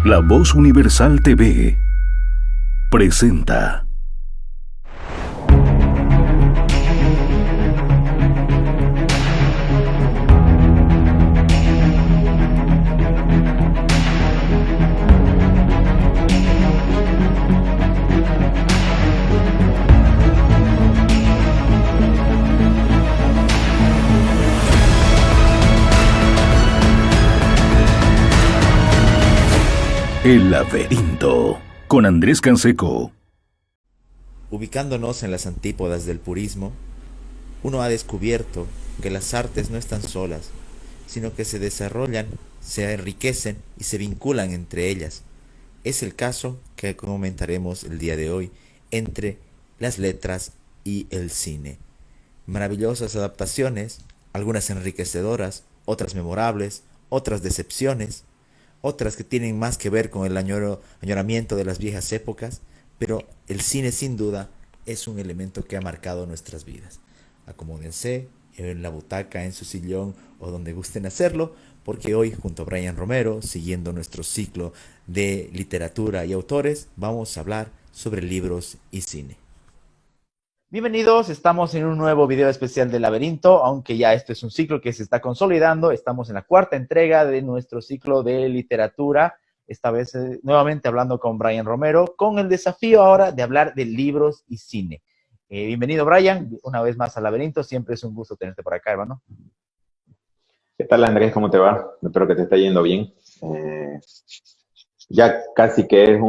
La Voz Universal TV presenta El Laberinto con Andrés Canseco. Ubicándonos en las antípodas del purismo, uno ha descubierto que las artes no están solas, sino que se desarrollan, se enriquecen y se vinculan entre ellas. Es el caso que comentaremos el día de hoy entre las letras y el cine. Maravillosas adaptaciones, algunas enriquecedoras, otras memorables, otras decepciones, otras que tienen más que ver con el añoramiento de las viejas épocas, pero el cine sin duda es un elemento que ha marcado nuestras vidas. Acomódense en la butaca, en su sillón o donde gusten hacerlo, porque hoy junto a Brian Romero, siguiendo nuestro ciclo de literatura y autores, vamos a hablar sobre libros y cine. Bienvenidos, estamos en un nuevo video especial del Laberinto, aunque ya esto es un ciclo que se está consolidando. Estamos en la cuarta entrega de nuestro ciclo de literatura, esta vez nuevamente hablando con Brian Romero, con el desafío ahora de hablar de libros y cine. Bienvenido, Brian, una vez más al Laberinto. Siempre es un gusto tenerte por acá, hermano. ¿Qué tal, Andrés? ¿Cómo te va? Espero que te esté yendo bien. Ya casi que es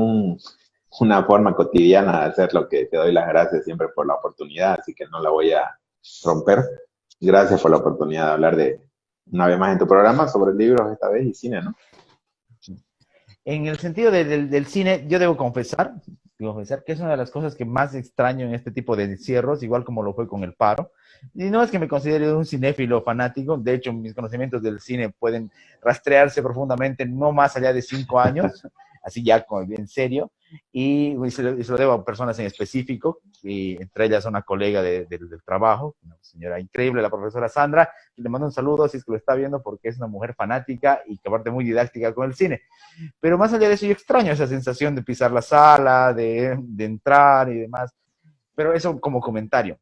una forma cotidiana de hacer lo que te doy las gracias siempre por la oportunidad, así que no la voy a romper. Gracias por la oportunidad de hablar una vez más en tu programa sobre libros esta vez y cine, ¿no? En el sentido del cine, yo debo confesar que es una de las cosas que más extraño en este tipo de encierros, igual como lo fue con el paro. Y no es que me considere un cinéfilo fanático, de hecho mis conocimientos del cine pueden rastrearse profundamente no más allá de 5 años, así ya en serio, y se lo debo a personas en específico, y entre ellas una colega del trabajo, una señora increíble, la profesora Sandra, y le mando un saludo si es que lo está viendo, porque es una mujer fanática y que aparte muy didáctica con el cine. Pero más allá de eso, yo extraño esa sensación de pisar la sala, de entrar y demás, pero eso como comentario.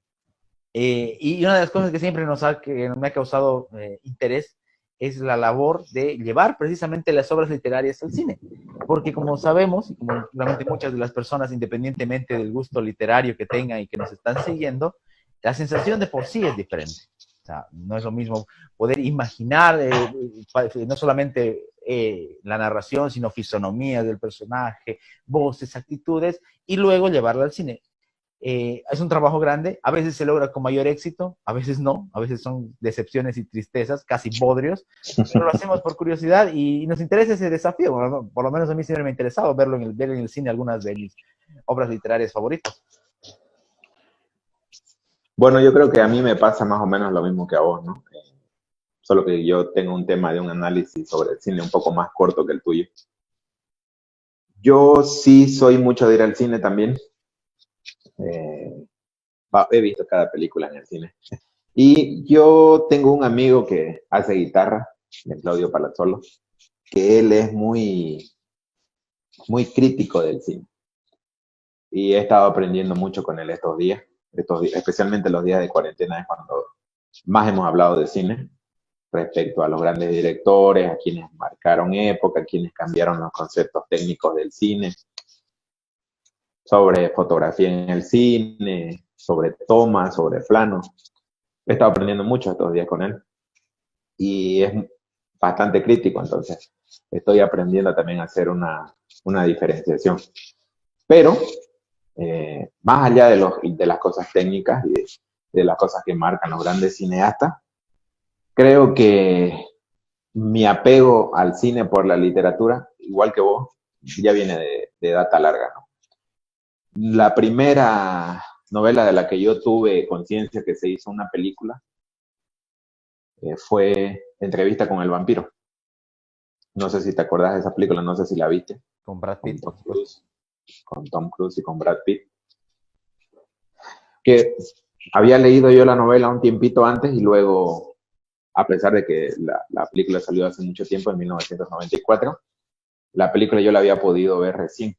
Y una de las cosas que siempre que me ha causado interés es la labor de llevar precisamente las obras literarias al cine, porque como sabemos, y como realmente muchas de las personas, independientemente del gusto literario que tengan y que nos están siguiendo, la sensación de por sí es diferente. O sea, no es lo mismo poder imaginar no solamente la narración, sino fisonomías del personaje, voces, actitudes, y luego llevarla al cine. Es un trabajo grande, a veces se logra con mayor éxito, a veces no, a veces son decepciones y tristezas, casi bodrios, pero lo hacemos por curiosidad y nos interesa ese desafío. Por lo menos a mí siempre me ha interesado ver en el cine algunas de mis obras literarias favoritas. Bueno, yo creo que a mí me pasa más o menos lo mismo que a vos, ¿no? Solo que yo tengo un tema de un análisis sobre el cine un poco más corto que el tuyo. Yo sí soy mucho de ir al cine también. He visto cada película en el cine. Y yo tengo un amigo que hace guitarra, Claudio Palazzolo, que él es muy, muy crítico del cine. Y he estado aprendiendo mucho con él estos días, especialmente los días de cuarentena, es cuando más hemos hablado de cine, respecto a los grandes directores, a quienes marcaron época, a quienes cambiaron los conceptos técnicos del cine, sobre fotografía en el cine, sobre tomas, sobre planos. He estado aprendiendo mucho estos días con él y es bastante crítico, entonces estoy aprendiendo también a hacer una diferenciación. Pero, más allá de las cosas técnicas y de las cosas que marcan los grandes cineastas, creo que mi apego al cine por la literatura, igual que vos, ya viene de data larga, ¿no? La primera novela de la que yo tuve conciencia que se hizo una película fue Entrevista con el vampiro. No sé si te acordás de esa película, no sé si la viste. Con Brad Pitt. Con Tom Cruise y con Brad Pitt. Que había leído yo la novela un tiempito antes y luego, a pesar de que la película salió hace mucho tiempo, en 1994, la película yo la había podido ver recién,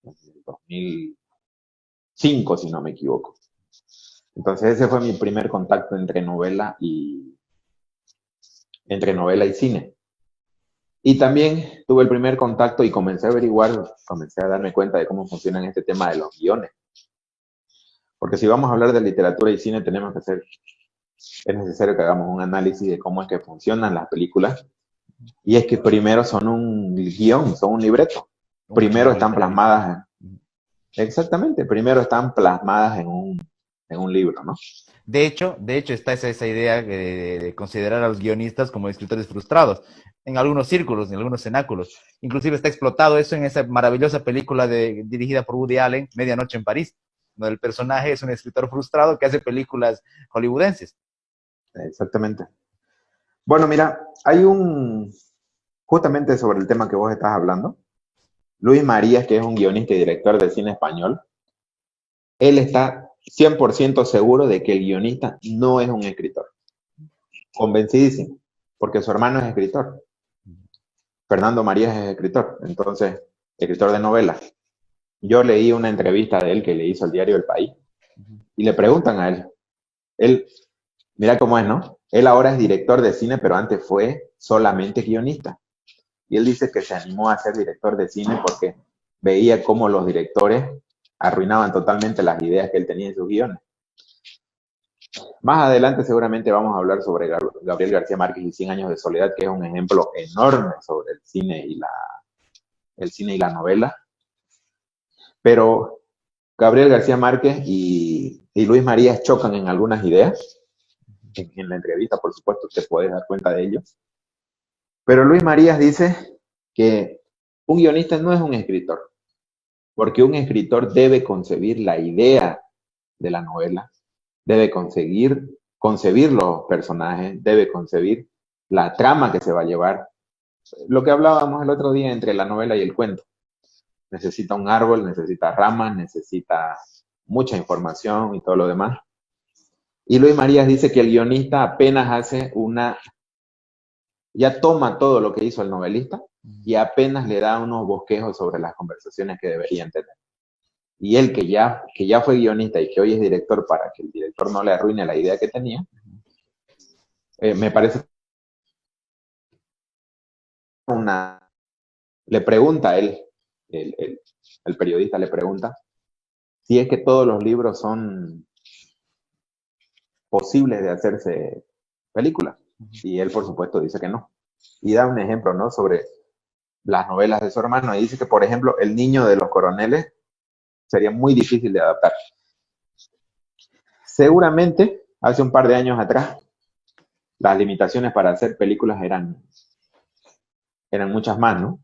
en el 2005, si no me equivoco. Entonces ese fue mi primer contacto entre novela y cine. Y también tuve el primer contacto y comencé a averiguar, comencé a darme cuenta de cómo funcionan este tema de los guiones. Porque si vamos a hablar de literatura y cine, es necesario que hagamos un análisis de cómo es que funcionan las películas. Y es que primero son un guión, son un libreto. Primero están plasmadas, exactamente, primero están plasmadas en un libro, ¿no? De hecho está esa idea de considerar a los guionistas como escritores frustrados, en algunos círculos, en algunos cenáculos. Inclusive está explotado eso en esa maravillosa película dirigida por Woody Allen, Medianoche en París, donde el personaje es un escritor frustrado que hace películas hollywoodenses. Exactamente. Bueno, mira, justamente sobre el tema que vos estás hablando, Luis Marías, que es un guionista y director de cine español, él está 100% seguro de que el guionista no es un escritor. Convencidísimo, porque su hermano es escritor. Fernando Marías es escritor, entonces, escritor de novelas. Yo leí una entrevista de él que le hizo el diario El País y le preguntan a él, mira cómo es, ¿no? Él ahora es director de cine, pero antes fue solamente guionista. Y él dice que se animó a ser director de cine porque veía cómo los directores arruinaban totalmente las ideas que él tenía en sus guiones. Más adelante seguramente vamos a hablar sobre Gabriel García Márquez y 100 años de soledad, que es un ejemplo enorme sobre el cine y la novela. Pero Gabriel García Márquez y Luis Marías chocan en algunas ideas. En la entrevista, por supuesto, te puedes dar cuenta de ello. Pero Luis Marías dice que un guionista no es un escritor, porque un escritor debe concebir la idea de la novela, debe concebir los personajes, debe concebir la trama que se va a llevar. Lo que hablábamos el otro día entre la novela y el cuento. Necesita un árbol, necesita ramas, necesita mucha información y todo lo demás. Y Luis Marías dice que el guionista apenas ya toma todo lo que hizo el novelista y apenas le da unos bosquejos sobre las conversaciones que deberían tener. Y él que ya fue guionista y que hoy es director, para que el director no le arruine la idea que tenía, me parece le pregunta a él, el periodista le pregunta si es que todos los libros son posibles de hacerse películas. Y él, por supuesto, dice que no. Y da un ejemplo, ¿no?, sobre las novelas de su hermano. Y dice que, por ejemplo, El niño de los coroneles sería muy difícil de adaptar. Seguramente, hace un par de años atrás, las limitaciones para hacer películas eran muchas más, ¿no?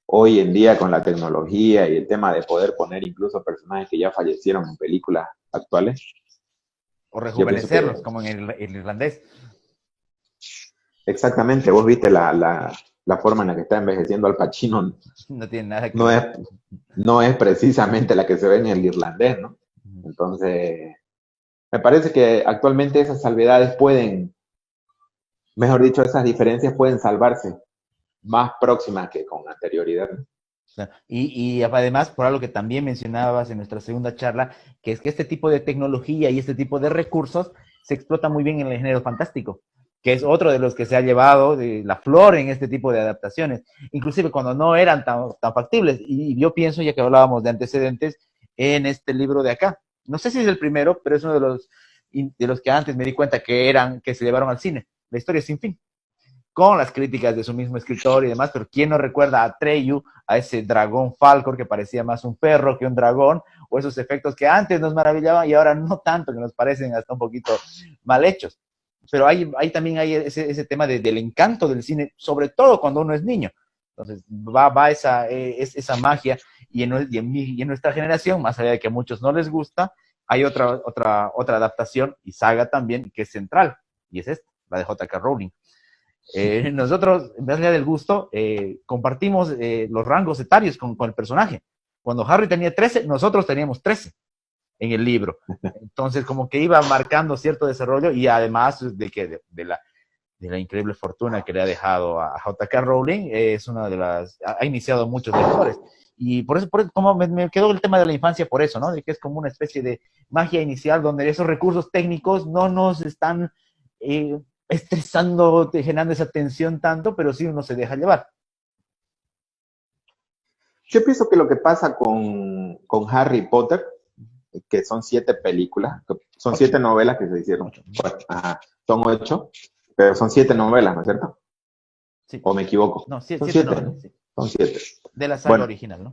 Hoy en día, con la tecnología y el tema de poder poner incluso personajes que ya fallecieron en películas actuales. O rejuvenecerlos, como en el irlandés. Exactamente, vos viste la forma en la que está envejeciendo Al Pacino. No tiene nada que ver. No es precisamente la que se ve en el irlandés, ¿no? Entonces, me parece que actualmente esas salvedades mejor dicho, esas diferencias pueden salvarse más próximas que con anterioridad, ¿no? Y además, por algo que también mencionabas en nuestra segunda charla, que es que este tipo de tecnología y este tipo de recursos se explota muy bien en el género fantástico, que es otro de los que se ha llevado de la flor en este tipo de adaptaciones, inclusive cuando no eran tan factibles. Y yo pienso, ya que hablábamos de antecedentes, en este libro de acá. No sé si es el primero, pero es uno de los que antes me di cuenta que se llevaron al cine, La historia sin fin, con las críticas de su mismo escritor y demás, pero ¿quién no recuerda a Atreyu, a ese dragón Falcor que parecía más un perro que un dragón, o esos efectos que antes nos maravillaban y ahora no tanto, que nos parecen hasta un poquito mal hechos? Pero ahí también hay ese tema del encanto del cine, sobre todo cuando uno es niño. Entonces va esa magia, y en nuestra generación, más allá de que a muchos no les gusta, hay otra adaptación y saga también que es central, y es esta, la de J.K. Rowling. Nosotros, más allá del gusto, compartimos los rangos etarios con el personaje. Cuando Harry tenía 13, nosotros teníamos 13 en el libro. Entonces, como que iba marcando cierto desarrollo, y además de de la increíble fortuna que le ha dejado a J.K. Rowling, es una de las, ha iniciado muchos lectores. Y por eso como me quedó el tema de la infancia por eso, ¿no? De que es como una especie de magia inicial donde esos recursos técnicos no nos están estresando, generando esa tensión tanto, pero sí uno se deja llevar. Yo pienso que lo que pasa con Harry Potter, que son 7 películas, son 8. 7 novelas que se hicieron. 8. Bueno, ajá, son 8, pero son 7 novelas, ¿no es cierto? Sí. ¿O me equivoco? No, son 7 7, novelas, ¿no? sí. Son 7. De la saga Bueno, original, ¿no?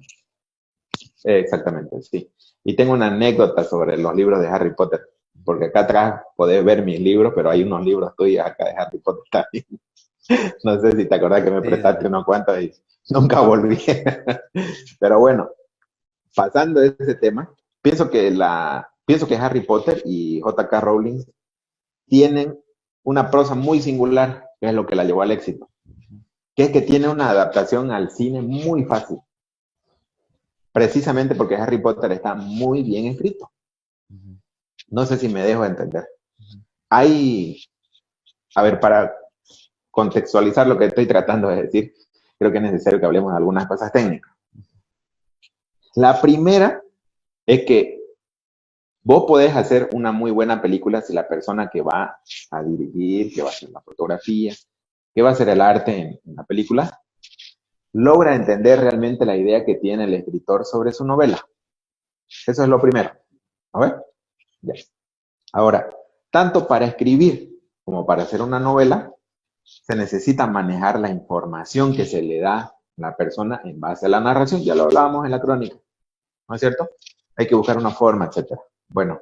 exactamente, sí. Y tengo una anécdota sobre los libros de Harry Potter, porque acá atrás podés ver mis libros, pero hay unos libros tuyos acá de Harry Potter también. No sé si te acordás que me Sí, prestaste sí. unos cuantos y nunca volví. Pero bueno, pasando de ese tema, pienso que Harry Potter y J.K. Rowling tienen una prosa muy singular, que es lo que la llevó al éxito, que es que tiene una adaptación al cine muy fácil, precisamente porque Harry Potter está muy bien escrito. No sé si me dejo entender. Hay, a ver, para contextualizar lo que estoy tratando de decir, creo que es necesario que hablemos de algunas cosas técnicas. La primera es que vos podés hacer una muy buena película si la persona que va a dirigir, que va a hacer la fotografía, que va a hacer el arte en la película, logra entender realmente la idea que tiene el escritor sobre su novela. Eso es lo primero. A ver, ya. Ahora, tanto para escribir como para hacer una novela, se necesita manejar la información que se le da a la persona en base a la narración. Ya lo hablábamos en la crónica, ¿no es cierto? Hay que buscar una forma, etcétera. Bueno,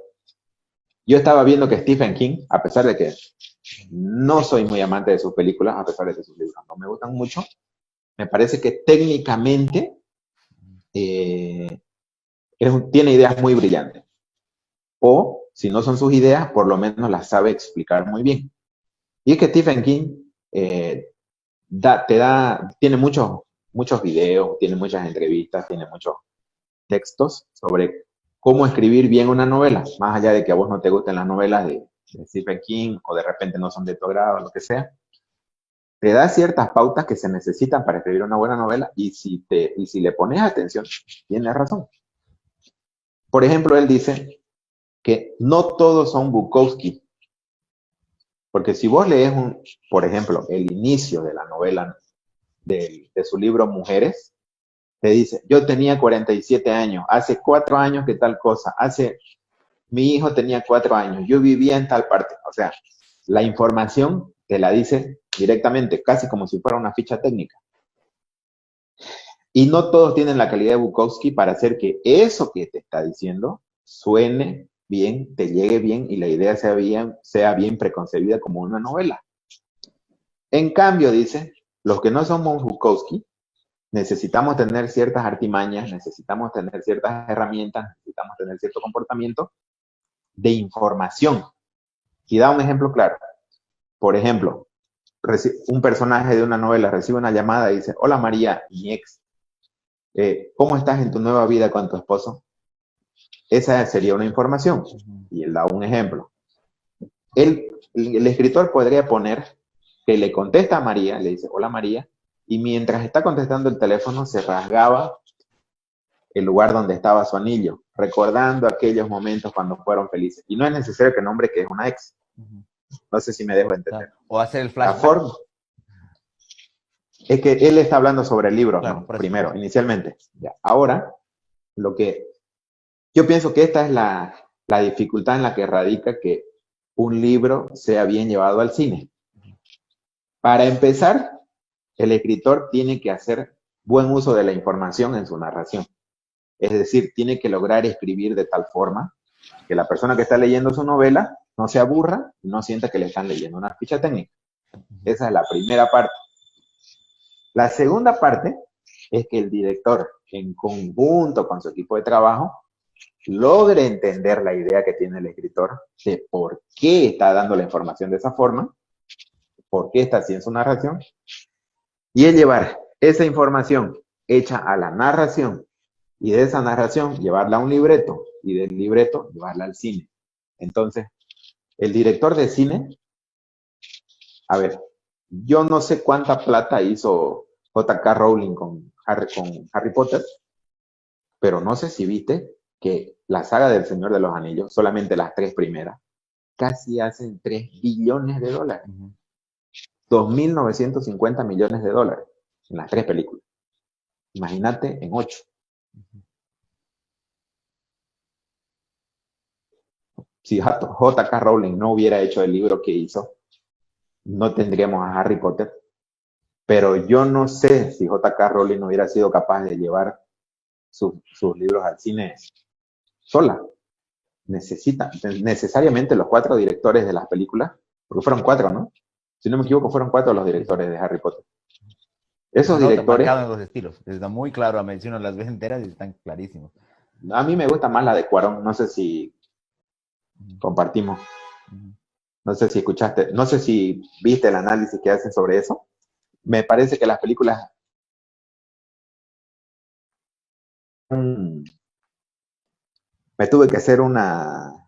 yo estaba viendo que Stephen King, a pesar de que no soy muy amante de sus películas, a pesar de que sus libros no me gustan mucho, me parece que técnicamente tiene ideas muy brillantes. O, si no son sus ideas, por lo menos las sabe explicar muy bien. Y es que Stephen King tiene muchos videos, tiene muchas entrevistas, tiene muchos textos sobre cómo escribir bien una novela, más allá de que a vos no te gusten las novelas de Stephen King o de repente no son de tu agrado, lo que sea. Te da ciertas pautas que se necesitan para escribir una buena novela y si le pones atención, tienes razón. Por ejemplo, él dice que no todos son Bukowski, porque si vos lees, por ejemplo, el inicio de la novela de su libro Mujeres, te dice, yo tenía 47 años, hace 4 años que tal cosa, mi hijo tenía 4 años, yo vivía en tal parte. O sea, la información te la dice directamente, casi como si fuera una ficha técnica. Y no todos tienen la calidad de Bukowski para hacer que eso que te está diciendo suene bien, te llegue bien y la idea sea bien preconcebida como una novela. En cambio, dice, los que no somos Bukowski, necesitamos tener ciertas artimañas, necesitamos tener ciertas herramientas, necesitamos tener cierto comportamiento de información. Y da un ejemplo claro. Por ejemplo, un personaje de una novela recibe una llamada y dice, hola María, mi ex, ¿cómo estás en tu nueva vida con tu esposo? Esa sería una información. Y él da un ejemplo. El escritor podría poner que le contesta a María, le dice, hola María, y mientras está contestando el teléfono se rasgaba el lugar donde estaba su anillo, recordando aquellos momentos cuando fueron felices. Y no es necesario que nombre que es una ex. No sé si me dejo entender. O hacer el La flashback. forma es que él está hablando sobre el libro, Claro, ¿no? por eso. Primero, inicialmente. Ya. Ahora, yo pienso que esta es la dificultad en la que radica que un libro sea bien llevado al cine. Para empezar, el escritor tiene que hacer buen uso de la información en su narración. Es decir, tiene que lograr escribir de tal forma que la persona que está leyendo su novela no se aburra y no sienta que le están leyendo una ficha técnica. Esa es la primera parte. La segunda parte es que el director, en conjunto con su equipo de trabajo, logre entender la idea que tiene el escritor de por qué está dando la información de esa forma, por qué está haciendo su narración, y es llevar esa información hecha a la narración y de esa narración llevarla a un libreto y del libreto llevarla al cine. Entonces, el director de cine, a ver, Yo no sé cuánta plata hizo J.K. Rowling con Harry Potter, pero no sé si viste que la saga del Señor de los Anillos, solamente las 3 primeras, casi hacen 3 billones de dólares. 2.950 millones de dólares en las 3 películas. Imagínate en 8. Si J.K. Rowling no hubiera hecho el libro que hizo, no tendríamos a Harry Potter. Pero yo no sé si J.K. Rowling no hubiera sido capaz de llevar sus libros al cine sola. Necesariamente los 4 directores de las películas, porque fueron 4, ¿no? Si no me equivoco, fueron 4 los directores de Harry Potter. Se Esos nota directores, marcado en los estilos. Está muy claro, a menciono las veces enteras y están clarísimos. a mí me gusta más la de Cuarón, no sé si compartimos, no sé si escuchaste, no sé si viste el análisis que hacen sobre eso. Me parece que las películas, me tuve que hacer una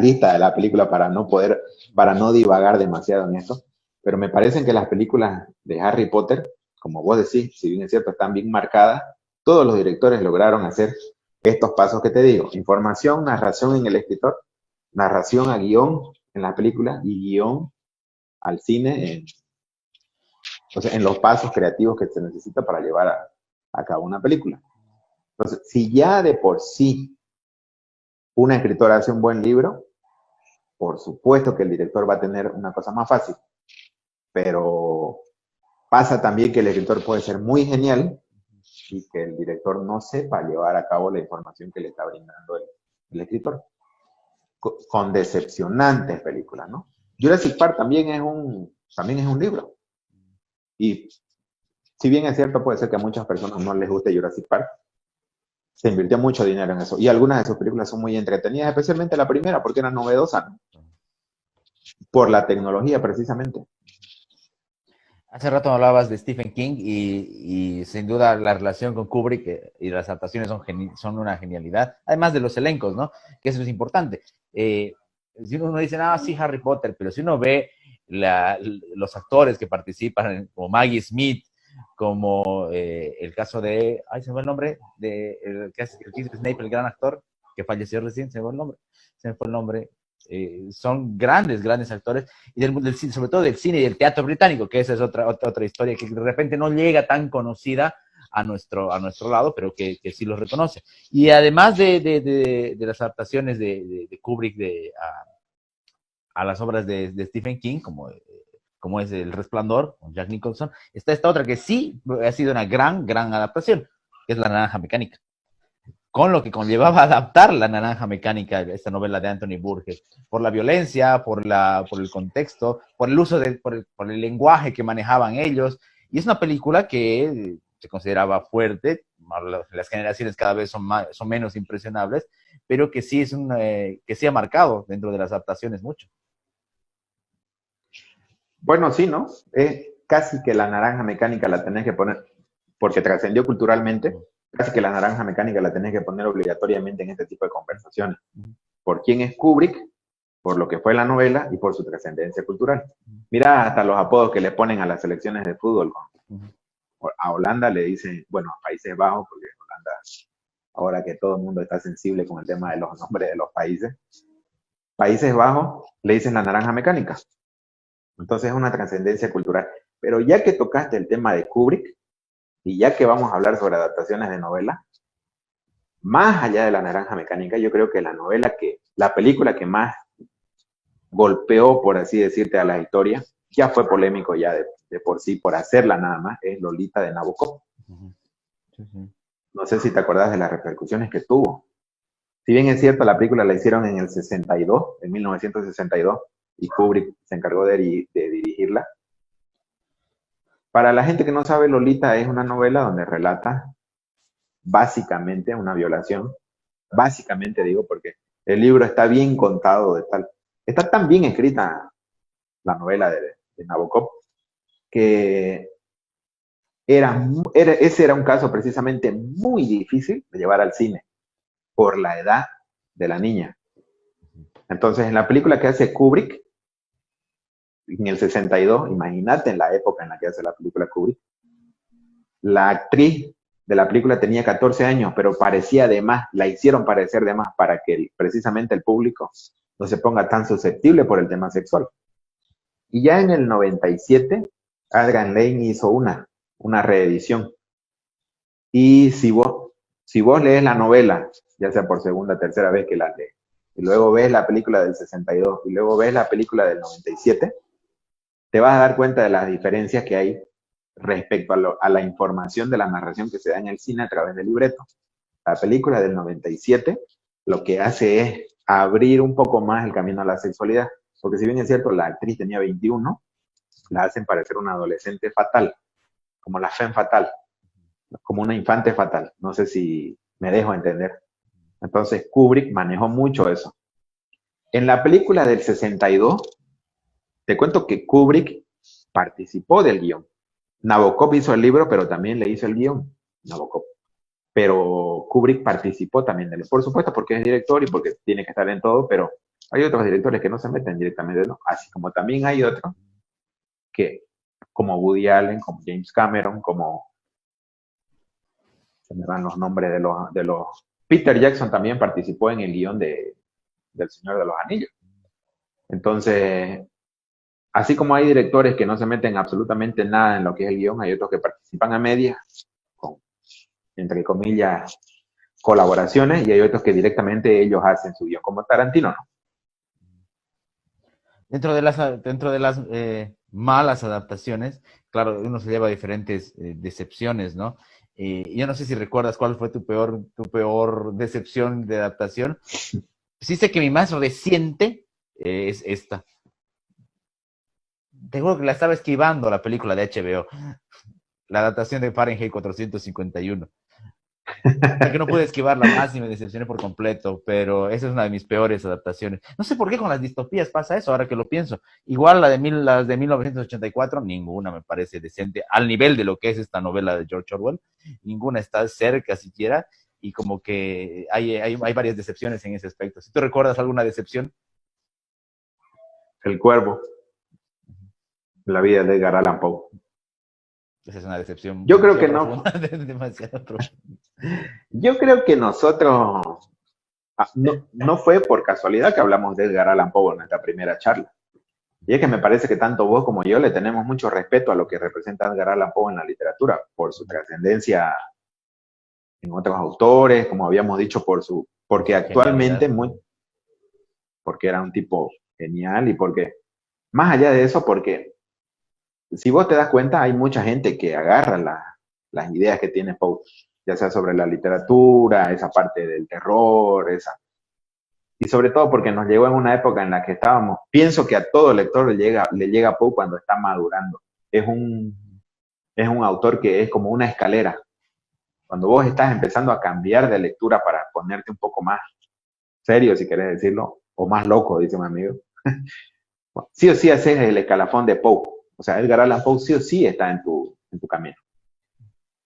lista de la película para no divagar demasiado en esto, pero me parecen que las películas de Harry Potter, como vos decís, si bien es cierto, están bien marcadas, todos los directores lograron hacer estos pasos que te digo: información, narración en el escritor, narración a guión en la película y guión al cine, o sea, en los pasos creativos que se necesita para llevar a cabo una película. Entonces, si ya de por sí una escritora hace un buen libro, por supuesto que el director va a tener una cosa más fácil, pero pasa también que el escritor puede ser muy genial y que el director no sepa llevar a cabo la información que le está brindando el escritor. Con decepcionantes películas, ¿no? Jurassic Park también es un libro. Y si bien es cierto, puede ser que a muchas personas no les guste Jurassic Park, se invirtió mucho dinero en eso. Y algunas de sus películas son muy entretenidas, especialmente la primera, porque era novedosa, ¿no? Por la tecnología, precisamente. Hace rato hablabas de Stephen King y sin duda la relación con Kubrick y las adaptaciones son una genialidad, además de los elencos, ¿no? Que eso es importante. Si uno dice, ah, sí, Harry Potter, pero si uno ve los actores que participan, como Maggie Smith, como el caso de, ay, se me fue el nombre, el que hizo Snape, el gran actor, que falleció recién, se me fue el nombre, son grandes, grandes actores, y sobre todo del cine y del teatro británico, que esa es otra historia que de repente no llega tan conocida a nuestro lado, pero que sí los reconoce. Y además de las adaptaciones de Kubrick a las obras de Stephen King, como es El Resplandor, con Jack Nicholson, está esta otra que sí ha sido una gran, gran adaptación, que es La Naranja Mecánica, con lo que conllevaba adaptar La Naranja Mecánica, esta novela de Anthony Burgess, por la violencia, por el contexto, por el uso por el lenguaje que manejaban ellos. Y es una película que se consideraba fuerte, las generaciones cada vez son menos impresionables, pero que sí, que sí ha marcado dentro de las adaptaciones mucho. Bueno, sí, ¿no? Es casi que La Naranja Mecánica la tenés que poner, porque trascendió culturalmente, casi que La Naranja Mecánica la tenés que poner obligatoriamente en este tipo de conversaciones. ¿Por quién es Kubrick? Por lo que fue la novela y por su trascendencia cultural. Mira hasta los apodos que le ponen a las selecciones de fútbol. A Holanda le dicen, bueno, a Países Bajos, porque Holanda, ahora que todo el mundo está sensible con el tema de los nombres de los países, Países Bajos le dicen La Naranja Mecánica. Entonces es una trascendencia cultural. Pero ya que tocaste el tema de Kubrick, y ya que vamos a hablar sobre adaptaciones de novela, más allá de La Naranja Mecánica, yo creo que la película que más golpeó, por así decirte, a la historia, ya fue polémico ya de por sí, por hacerla nada más, es Lolita de Nabokov. No sé si te acuerdas de las repercusiones que tuvo. Si bien es cierto, la película la hicieron en el 62, en 1962, y Kubrick se encargó de dirigirla. Para la gente que no sabe, Lolita es una novela donde relata básicamente una violación. Básicamente digo porque el libro está bien contado, está tan bien escrita la novela de Nabokov, que ese era un caso precisamente muy difícil de llevar al cine por la edad de la niña. Entonces, en la película que hace Kubrick, en el 62, imagínate en la época en la que hace la película Kubrick, la actriz de la película tenía 14 años, pero parecía de más, la hicieron parecer de más para que precisamente el público no se ponga tan susceptible por el tema sexual. Y ya en el 97, Adrian Lane hizo una reedición. Y si vos lees la novela, ya sea por segunda, tercera vez que la lees, y luego ves la película del 62, y luego ves la película del 97, te vas a dar cuenta de las diferencias que hay respecto a la información de la narración que se da en el cine a través del libreto. La película del 97 lo que hace es abrir un poco más el camino a la sexualidad, porque si bien es cierto, la actriz tenía 21, la hacen parecer una adolescente fatal, como la femme fatal, como una infante fatal. No sé si me dejo entender. Entonces Kubrick manejó mucho eso. En la película del 62, te cuento que Kubrick participó del guión. Nabokov hizo el libro, pero también le hizo el guión, Nabokov. Pero Kubrick participó también de él. Por supuesto, porque es director y porque tiene que estar en todo, pero hay otros directores que no se meten directamente, ¿no? Así como también hay otros que, como Woody Allen, como James Cameron, como, se me van los nombres de los Peter Jackson también participó en el guión del Señor de los Anillos. Entonces, así como hay directores que no se meten absolutamente nada en lo que es el guión, hay otros que participan a medias, con, entre comillas, colaboraciones, y hay otros que directamente ellos hacen su guión, como Tarantino, ¿no? Dentro de las malas adaptaciones, claro, uno se lleva diferentes decepciones, ¿no? Yo no sé si recuerdas cuál fue tu peor decepción de adaptación. Sí sé que mi más reciente es esta. Te juro que la estaba esquivando la película de HBO, la adaptación de Fahrenheit 451. Que no pude esquivarla más y me decepcioné por completo, pero esa es una de mis peores adaptaciones. No sé por qué con las distopías pasa eso, ahora que lo pienso. Igual las de 1984, ninguna me parece decente, al nivel de lo que es esta novela de George Orwell, ninguna está cerca siquiera, y como que hay varias decepciones en ese aspecto. Si tú recuerdas alguna decepción. El Cuervo, la vida de Edgar Allan Poe. Esa es una decepción Yo creo demasiado que no. profunda, demasiado profunda. Yo creo que nosotros, no fue por casualidad que hablamos de Edgar Allan Poe en nuestra primera charla. Y es que me parece que tanto vos como yo le tenemos mucho respeto a lo que representa Edgar Allan Poe en la literatura, por su trascendencia en otros autores, como habíamos dicho, porque actualmente porque era un tipo genial y porque, más allá de eso, porque si vos te das cuenta, hay mucha gente que agarra las ideas que tiene Poe, ya sea sobre la literatura, esa parte del terror, y sobre todo porque nos llegó en una época en la que pienso que a todo lector le llega Poe cuando está madurando. Es un autor que es como una escalera. Cuando vos estás empezando a cambiar de lectura para ponerte un poco más serio, si querés decirlo, o más loco, dice mi amigo, sí o sí haces el escalafón de Poe. O sea, Edgar Allan Poe sí o sí está en tu camino.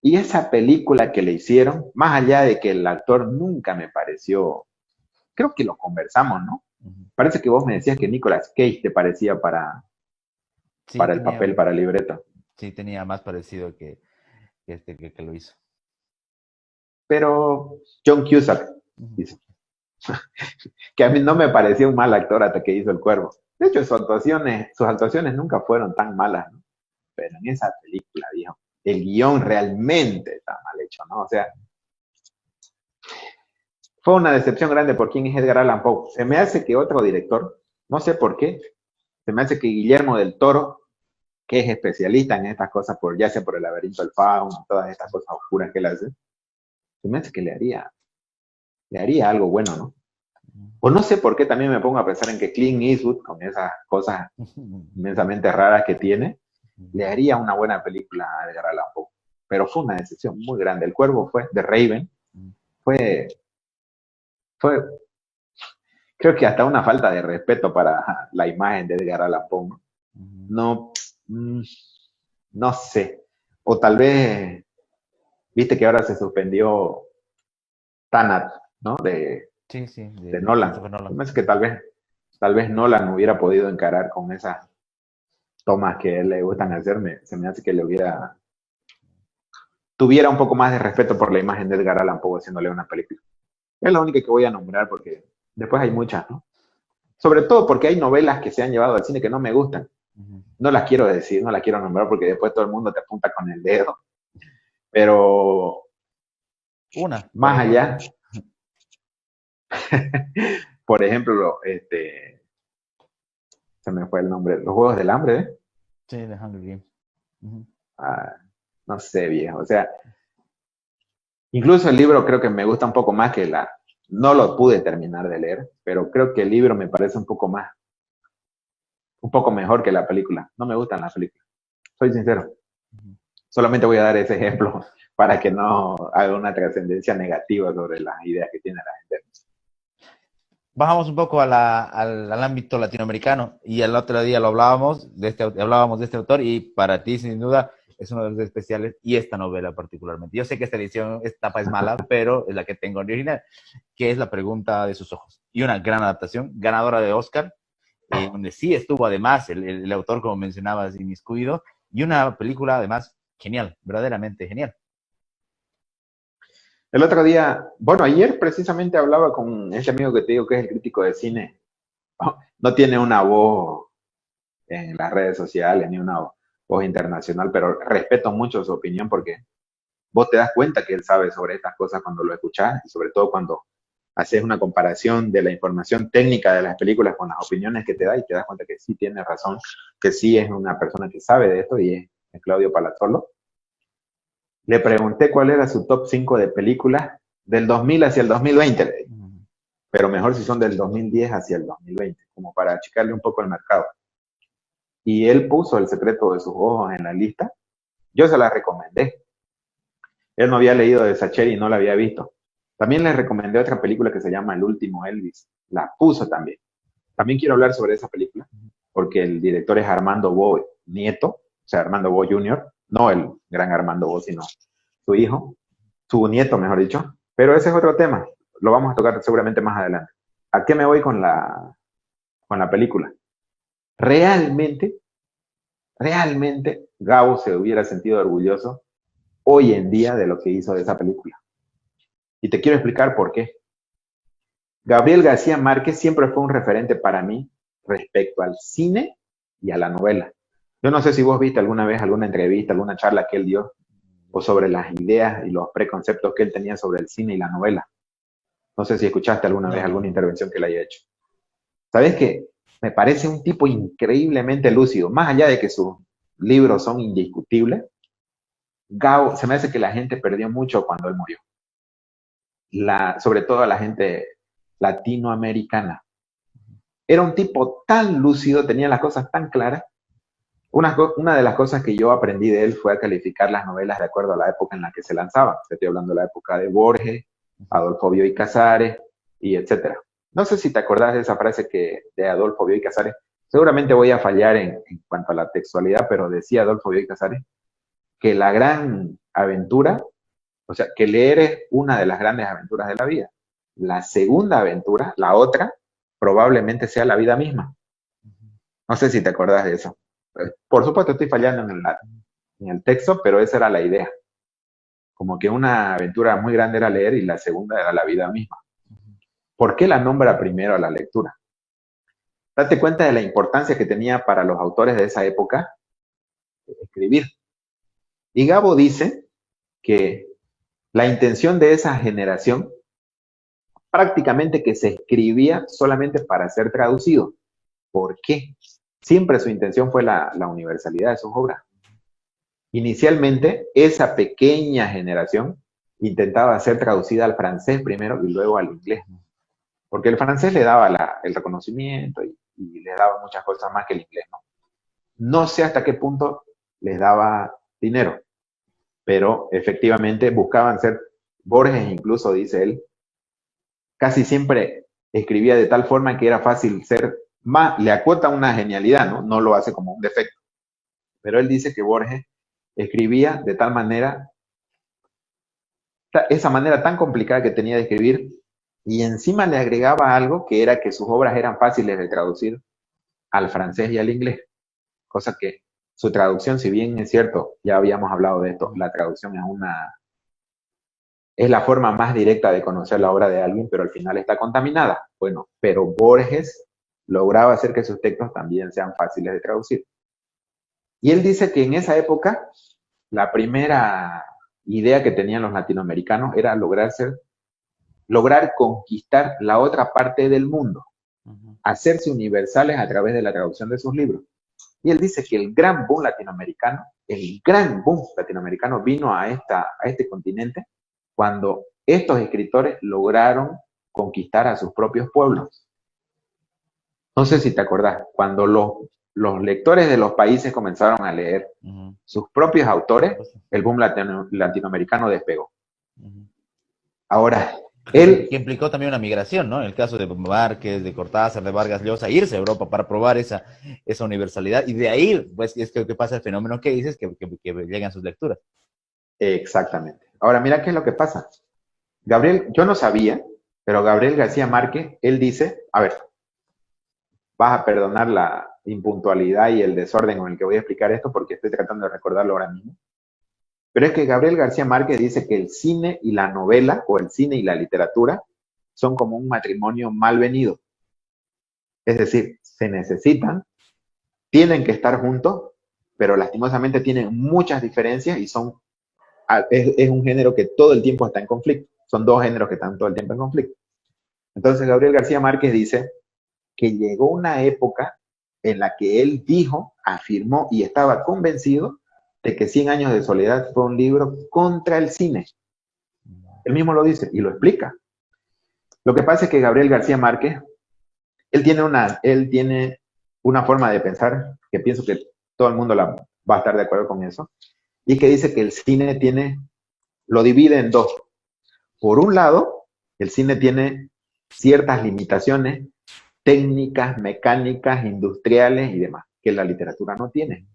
Y esa película que le hicieron, más allá de que el actor nunca me pareció, creo que lo conversamos, ¿no? Parece que vos me decías que Nicolas Cage te parecía Sí, para el papel, para el libreto. sí, tenía más parecido que lo hizo. Pero John Cusack, dice, que a mí no me pareció un mal actor hasta que hizo El Cuervo. De hecho, sus actuaciones nunca fueron tan malas, ¿no? Pero en esa película, viejo, el guión realmente está mal hecho, ¿no? O sea, fue una decepción grande por quién es Edgar Allan Poe. Se me hace que otro director, no sé por qué, se me hace que Guillermo del Toro, que es especialista en estas cosas, ya sea por el laberinto del fauno, todas estas cosas oscuras que él hace, se me hace que le haría algo bueno, ¿no? O no sé por qué también me pongo a pensar en que Clint Eastwood, con esas cosas inmensamente raras que tiene, le haría una buena película a Edgar Allan Poe. Pero fue una decisión muy grande. El Cuervo fue, de Raven, fue, fue, creo que hasta una falta de respeto para la imagen de Edgar Allan Poe, ¿no? No, no sé. O tal vez, viste que ahora se suspendió Tanat, ¿no? Sí, sí, de Nolan. Christopher Nolan. Me parece que tal vez Nolan hubiera podido encarar con esa tomas que a él le gustan hacerme, se me hace que tuviera un poco más de respeto por la imagen de Edgar Allan Poe haciéndole una película. Es la única que voy a nombrar porque después hay muchas, ¿no? Sobre todo porque hay novelas que se han llevado al cine que no me gustan. No las quiero decir, no las quiero nombrar porque después todo el mundo te apunta con el dedo. Pero Una, por más ejemplo. allá, por ejemplo, se me fue el nombre, los Juegos del Hambre, ¿eh? Sí, The Hunger Games. Ujú. Ah, no sé, viejo. O sea, incluso el libro creo que me gusta un poco más que la... No lo pude terminar de leer, pero creo que el libro me parece un poco mejor que la película. No me gustan las películas, soy sincero. Ujú. Solamente voy a dar ese ejemplo para que no haga una trascendencia negativa sobre las ideas que tiene la gente. Bajamos un poco al ámbito latinoamericano y el otro día hablábamos de este autor y para ti sin duda es uno de los especiales y esta novela particularmente. Yo sé que esta tapa es mala, pero es la que tengo original, que es La pregunta de sus ojos. Y una gran adaptación, ganadora de Oscar, donde sí estuvo además el autor, como mencionabas, inmiscuido, y una película además genial, verdaderamente genial. El otro día, bueno, ayer precisamente hablaba con ese amigo que te digo que es el crítico de cine. No tiene una voz en las redes sociales ni una voz internacional, pero respeto mucho su opinión porque vos te das cuenta que él sabe sobre estas cosas cuando lo escuchás y sobre todo cuando haces una comparación de la información técnica de las películas con las opiniones que te da y te das cuenta que sí tiene razón, que sí es una persona que sabe de esto y es Claudio Palazzolo. Le pregunté cuál era su top 5 de películas del 2000 hacia el 2020, pero mejor si son del 2010 hacia el 2020, como para achicarle un poco el mercado. Y él puso El secreto de sus ojos en la lista. Yo se la recomendé. Él no había leído de Sacheri y no la había visto. También le recomendé otra película que se llama El último Elvis. La puso también. También quiero hablar sobre esa película, porque el director es Armando Bo Nieto, o sea, Armando Bo Jr., no el gran Armando Bo, sino su hijo, su nieto, mejor dicho. Pero ese es otro tema. Lo vamos a tocar seguramente más adelante. ¿A qué me voy con la película? Realmente, realmente, Gabo se hubiera sentido orgulloso hoy en día de lo que hizo de esa película. Y te quiero explicar por qué. Gabriel García Márquez siempre fue un referente para mí respecto al cine y a la novela. Yo no sé si vos viste alguna vez alguna entrevista, alguna charla que él dio, o sobre las ideas y los preconceptos que él tenía sobre el cine y la novela. No sé si escuchaste alguna vez No, no, alguna no. intervención que le haya hecho. ¿Sabes qué? Me parece un tipo increíblemente lúcido, más allá de que sus libros son indiscutibles. Gao, se me hace que la gente perdió mucho cuando él murió. Sobre todo la gente latinoamericana. Era un tipo tan lúcido, tenía las cosas tan claras. Una de las cosas que yo aprendí de él fue a calificar las novelas de acuerdo a la época en la que se lanzaban. Estoy hablando de la época de Borges, Adolfo Bioy Casares y etcétera. No sé si te acordás de esa frase de Adolfo Bioy Casares. Seguramente voy a fallar en cuanto a la textualidad, pero decía Adolfo Bioy Casares que la gran aventura, o sea, que leer es una de las grandes aventuras de la vida. La segunda aventura, la otra, probablemente sea la vida misma. No sé si te acordás de eso. Por supuesto, estoy fallando en el texto, pero esa era la idea. Como que una aventura muy grande era leer y la segunda era la vida misma. ¿Por qué la nombra primero a la lectura? Date cuenta de la importancia que tenía para los autores de esa época escribir. Y Gabo dice que la intención de esa generación prácticamente que se escribía solamente para ser traducido. ¿Por qué? Siempre su intención fue la universalidad de sus obras. Inicialmente, esa pequeña generación intentaba ser traducida al francés primero y luego al inglés, porque el francés le daba el reconocimiento y le daba muchas cosas más que el inglés, ¿no? No sé hasta qué punto les daba dinero, pero efectivamente buscaban ser, Borges incluso dice él, casi siempre escribía de tal forma que era fácil ser más, le acota una genialidad, ¿no? No lo hace como un defecto, pero él dice que Borges escribía de tal manera, esa manera tan complicada que tenía de escribir, y encima le agregaba algo que era que sus obras eran fáciles de traducir al francés y al inglés. cosa que su traducción, si bien es cierto, ya habíamos hablado de esto, la traducción es la forma más directa de conocer la obra de alguien, pero al final está contaminada. Bueno, pero Borges lograba hacer que sus textos también sean fáciles de traducir. Y él dice que en esa época, la primera idea que tenían los latinoamericanos era lograr conquistar la otra parte del mundo, hacerse universales a través de la traducción de sus libros. Y él dice que el gran boom latinoamericano vino a este continente cuando estos escritores lograron conquistar a sus propios pueblos. No sé si te acordás, cuando los lectores de los países comenzaron a leer sus propios autores, el boom latinoamericano despegó. Ahora, que implicó también una migración, ¿no? En el caso de Márquez, de Cortázar, de Vargas Llosa, irse a Europa para probar esa universalidad. Y de ahí, pues, es que pasa el fenómeno que dices, que llegan sus lecturas. Exactamente. Ahora, mira qué es lo que pasa. Gabriel, yo no sabía, pero Gabriel García Márquez, él dice, a ver, vas a perdonar la impuntualidad y el desorden con el que voy a explicar esto porque estoy tratando de recordarlo ahora mismo. Pero es que Gabriel García Márquez dice que el cine y la novela, o el cine y la literatura, son como un matrimonio mal venido. Es decir, se necesitan, tienen que estar juntos, pero lastimosamente tienen muchas diferencias y es un género que todo el tiempo está en conflicto. Son dos géneros que están todo el tiempo en conflicto. Entonces Gabriel García Márquez dice que llegó una época en la que él dijo, afirmó y estaba convencido de que 100 años de soledad fue un libro contra el cine. Él mismo lo dice y lo explica. Lo que pasa es que Gabriel García Márquez, él tiene una forma de pensar que pienso que todo el mundo va a estar de acuerdo con eso, y que dice que el cine lo divide en dos. Por un lado, el cine tiene ciertas limitaciones técnicas, mecánicas, industriales y demás, que la literatura no tiene.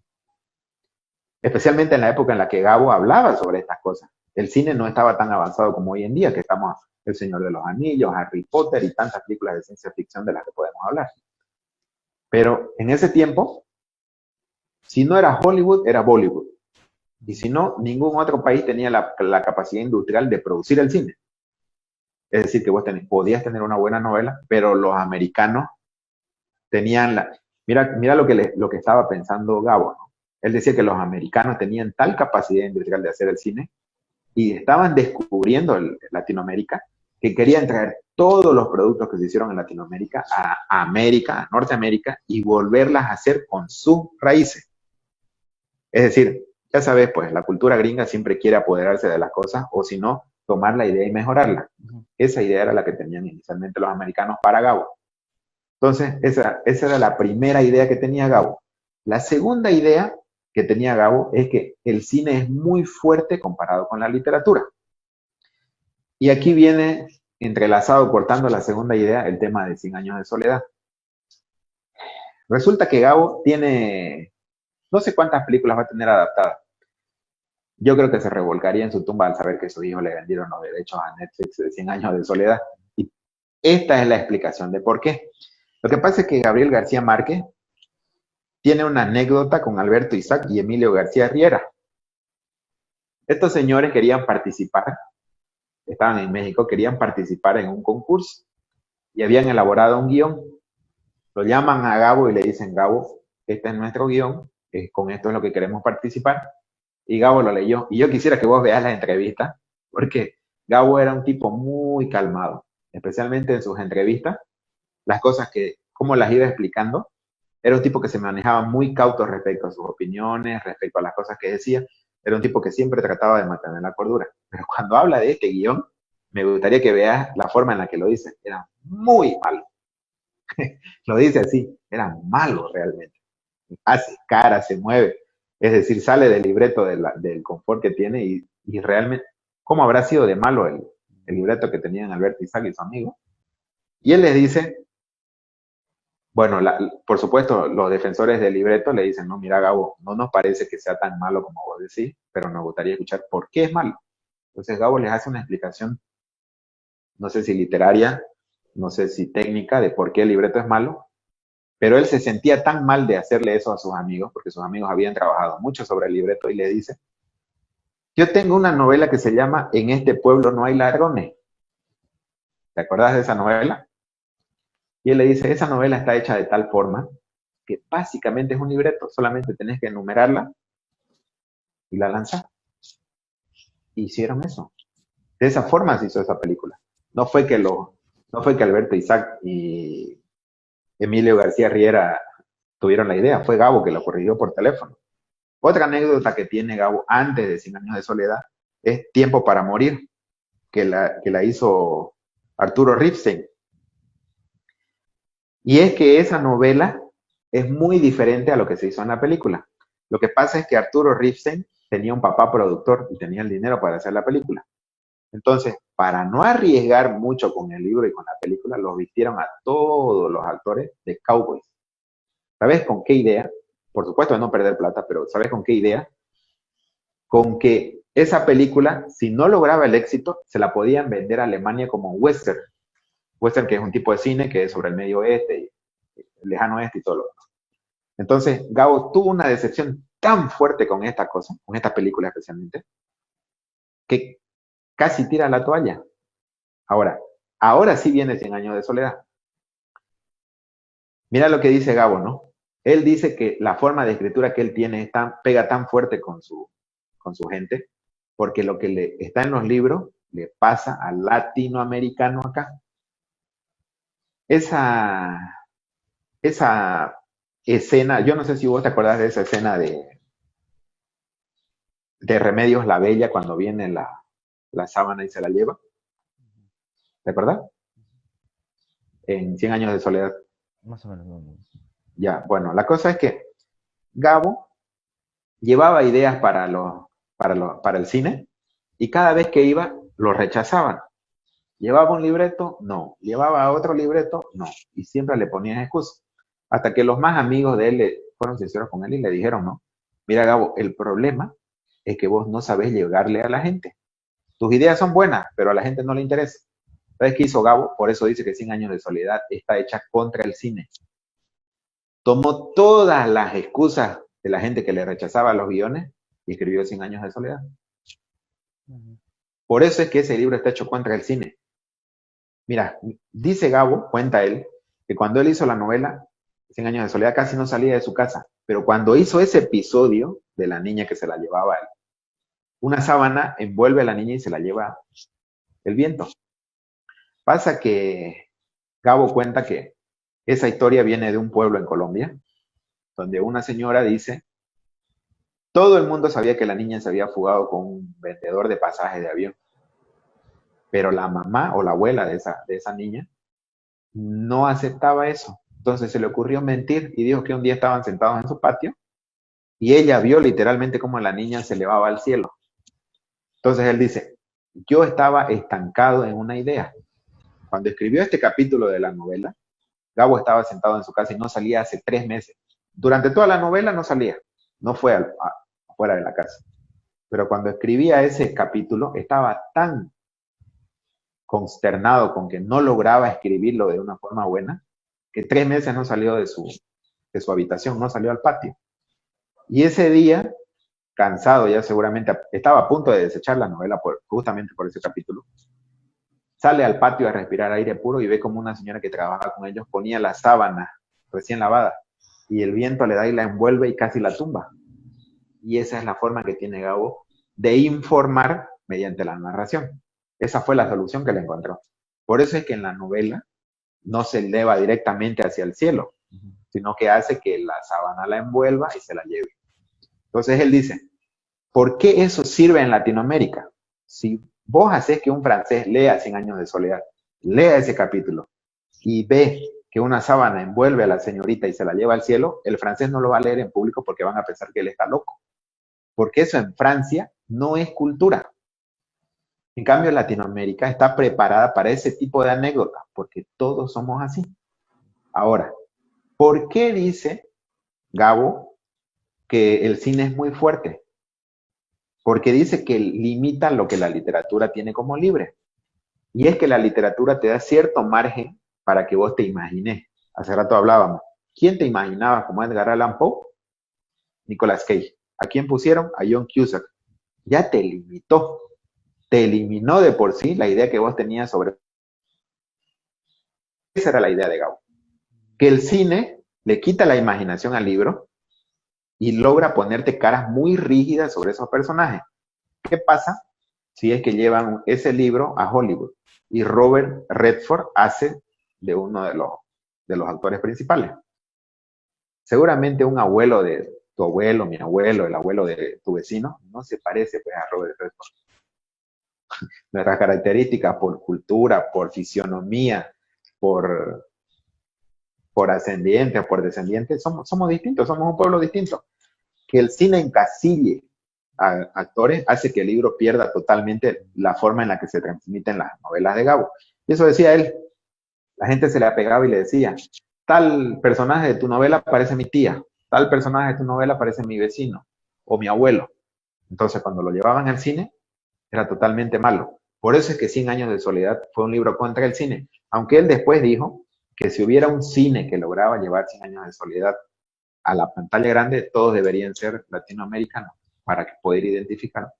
Especialmente en la época en la que Gabo hablaba sobre estas cosas. El cine no estaba tan avanzado como hoy en día, que estamos El Señor de los Anillos, Harry Potter y tantas películas de ciencia ficción de las que podemos hablar. Pero en ese tiempo, si no era Hollywood, era Bollywood. Y si no, ningún otro país tenía la capacidad industrial de producir el cine. Es decir, que vos podías tener una buena novela, pero los americanos tenían Mira lo que estaba pensando Gabo, ¿no? Él decía que los americanos tenían tal capacidad industrial de hacer el cine y estaban descubriendo Latinoamérica, que querían traer todos los productos que se hicieron en Latinoamérica a América, a Norteamérica, y volverlas a hacer con sus raíces. Es decir, ya sabes, pues la cultura gringa siempre quiere apoderarse de las cosas, o si no, tomar la idea y mejorarla. Esa idea era la que tenían inicialmente los americanos para Gabo. Entonces, esa era la primera idea que tenía Gabo. La segunda idea que tenía Gabo es que el cine es muy fuerte comparado con la literatura. Y aquí viene entrelazado, cortando la segunda idea, el tema de 100 años de soledad. Resulta que Gabo tiene, no sé cuántas películas va a tener adaptadas. Yo creo que se revolcaría en su tumba al saber que su hijo le vendieron los derechos a Netflix de 100 años de soledad. Y esta es la explicación de por qué. Lo que pasa es que Gabriel García Márquez tiene una anécdota con Alberto Isaac y Emilio García Riera. Estos señores querían participar, estaban en México, querían participar en un concurso y habían elaborado un guión. Lo llaman a Gabo y le dicen, Gabo, este es nuestro guión, con esto es lo que queremos participar. Y Gabo lo leyó. Y yo quisiera que vos veas la entrevista, porque Gabo era un tipo muy calmado, especialmente en sus entrevistas. Las cosas cómo las iba explicando, era un tipo que se manejaba muy cauto respecto a sus opiniones, respecto a las cosas que decía. Era un tipo que siempre trataba de mantener la cordura. Pero cuando habla de este guión, me gustaría que veas la forma en la que lo dice. Era muy malo. Lo dice así, era malo realmente. Hace cara, se mueve. Es decir, sale del libreto del confort que tiene y realmente, ¿cómo habrá sido de malo el libreto que tenían Alberto Isaac y su amigo? Y él les dice, bueno, por supuesto, los defensores del libreto le dicen, no, mira, Gabo, no nos parece que sea tan malo como vos decís, pero nos gustaría escuchar por qué es malo. Entonces Gabo les hace una explicación, no sé si literaria, no sé si técnica, de por qué el libreto es malo, Pero él se sentía tan mal de hacerle eso a sus amigos, porque sus amigos habían trabajado mucho sobre el libreto, y le dice, yo tengo una novela que se llama En este pueblo no hay ladrones. ¿Te acordás de esa novela? Y él le dice, esa novela está hecha de tal forma que básicamente es un libreto, solamente tenés que enumerarla y la lanzás. Hicieron eso. De esa forma se hizo esa película. No fue que Alberto Isaac y Emilio García Riera tuvieron la idea, fue Gabo que lo corrigió por teléfono. Otra anécdota que tiene Gabo antes de 100 años de soledad es Tiempo para morir, que la hizo Arturo Ripstein. Y es que esa novela es muy diferente a lo que se hizo en la película. Lo que pasa es que Arturo Ripstein tenía un papá productor y tenía el dinero para hacer la película. Entonces, para no arriesgar mucho con el libro y con la película, los vistieron a todos los actores de cowboys. ¿Sabes con qué idea? Por supuesto de no perder plata, pero ¿sabes con qué idea? Con que esa película, si no lograba el éxito, se la podían vender a Alemania como western. Western, que es un tipo de cine que es sobre el medio oeste, el lejano oeste y todo lo demás. Entonces, Gabo tuvo una decepción tan fuerte con esta cosa, con esta película especialmente, que casi tira la toalla. Ahora sí viene 100 años de soledad. Mira lo que dice Gabo, ¿no? Él dice que la forma de escritura que él tiene pega tan fuerte con su gente, porque lo que le está en los libros le pasa al latinoamericano acá. Esa escena, yo no sé si vos te acordás de esa escena de Remedios la Bella cuando viene la sábana y se la lleva. ¿Te acordás? En 100 años de soledad. Más o menos. No. Ya, bueno, la cosa es que Gabo llevaba ideas para el cine y cada vez que iba lo rechazaban. Llevaba un libreto, no. Llevaba otro libreto, no. Y siempre le ponían excusas. Hasta que los más amigos de él fueron sinceros con él y le dijeron, no, mira Gabo, el problema es que vos no sabés llegarle a la gente. Tus ideas son buenas, pero a la gente no le interesa. ¿Sabes qué hizo Gabo? Por eso dice que 100 años de soledad está hecha contra el cine. Tomó todas las excusas de la gente que le rechazaba los guiones y escribió 100 años de soledad. Por eso es que ese libro está hecho contra el cine. Mira, dice Gabo, cuenta él, que cuando él hizo la novela, 100 años de soledad, casi no salía de su casa. Pero cuando hizo ese episodio de la niña que se la llevaba él, una sábana envuelve a la niña y se la lleva el viento. Pasa que Gabo cuenta que esa historia viene de un pueblo en Colombia, donde una señora dice, todo el mundo sabía que la niña se había fugado con un vendedor de pasajes de avión, pero la mamá o la abuela de esa niña no aceptaba eso. Entonces se le ocurrió mentir y dijo que un día estaban sentados en su patio y ella vio literalmente cómo la niña se elevaba al cielo. Entonces él dice, yo estaba estancado en una idea. Cuando escribió este capítulo de la novela, Gabo estaba sentado en su casa y no salía hace 3 meses. Durante toda la novela no salía, no fue afuera de la casa. Pero cuando escribía ese capítulo, estaba tan consternado con que no lograba escribirlo de una forma buena, que 3 meses no salió de su habitación, no salió al patio. Y ese día, cansado ya seguramente, estaba a punto de desechar la novela justamente por ese capítulo, sale al patio a respirar aire puro y ve como una señora que trabajaba con ellos ponía la sábana recién lavada y el viento le da y la envuelve y casi la tumba. Y esa es la forma que tiene Gabo de informar mediante la narración. Esa fue la solución que le encontró. Por eso es que en la novela no se eleva directamente hacia el cielo, sino que hace que la sábana la envuelva y se la lleve. Entonces él dice, ¿por qué eso sirve en Latinoamérica? Si vos haces que un francés lea 100 años de soledad, lea ese capítulo y ve que una sábana envuelve a la señorita y se la lleva al cielo, el francés no lo va a leer en público porque van a pensar que él está loco. Porque eso en Francia no es cultura. En cambio, Latinoamérica está preparada para ese tipo de anécdotas, porque todos somos así. Ahora, ¿por qué dice Gabo que el cine es muy fuerte? Porque dice que limita lo que la literatura tiene como libre. Y es que la literatura te da cierto margen para que vos te imagines. Hace rato hablábamos. ¿Quién te imaginabas como Edgar Allan Poe? Nicolas Cage. ¿A quién pusieron? A John Cusack. Ya te limitó, te eliminó de por sí la idea que vos tenías sobre... Esa era la idea de Gabo. Que el cine le quita la imaginación al libro y logra ponerte caras muy rígidas sobre esos personajes. ¿Qué pasa si es que llevan ese libro a Hollywood y Robert Redford hace de uno de los actores principales? Seguramente un abuelo de tu abuelo, mi abuelo, el abuelo de tu vecino, no se parece pues a Robert Redford. Nuestras características por cultura, por fisionomía, por, por ascendiente o por descendiente, somos distintos, somos un pueblo distinto. Que el cine encasille a actores hace que el libro pierda totalmente la forma en la que se transmiten las novelas de Gabo. Y eso decía él. La gente se le apegaba y le decía, tal personaje de tu novela parece mi tía, tal personaje de tu novela parece mi vecino o mi abuelo. Entonces, cuando lo llevaban al cine, era totalmente malo. Por eso es que 100 años de soledad fue un libro contra el cine. Aunque él después dijo que si hubiera un cine que lograba llevar 100 años de soledad a la pantalla grande, todos deberían ser latinoamericanos para poder identificar.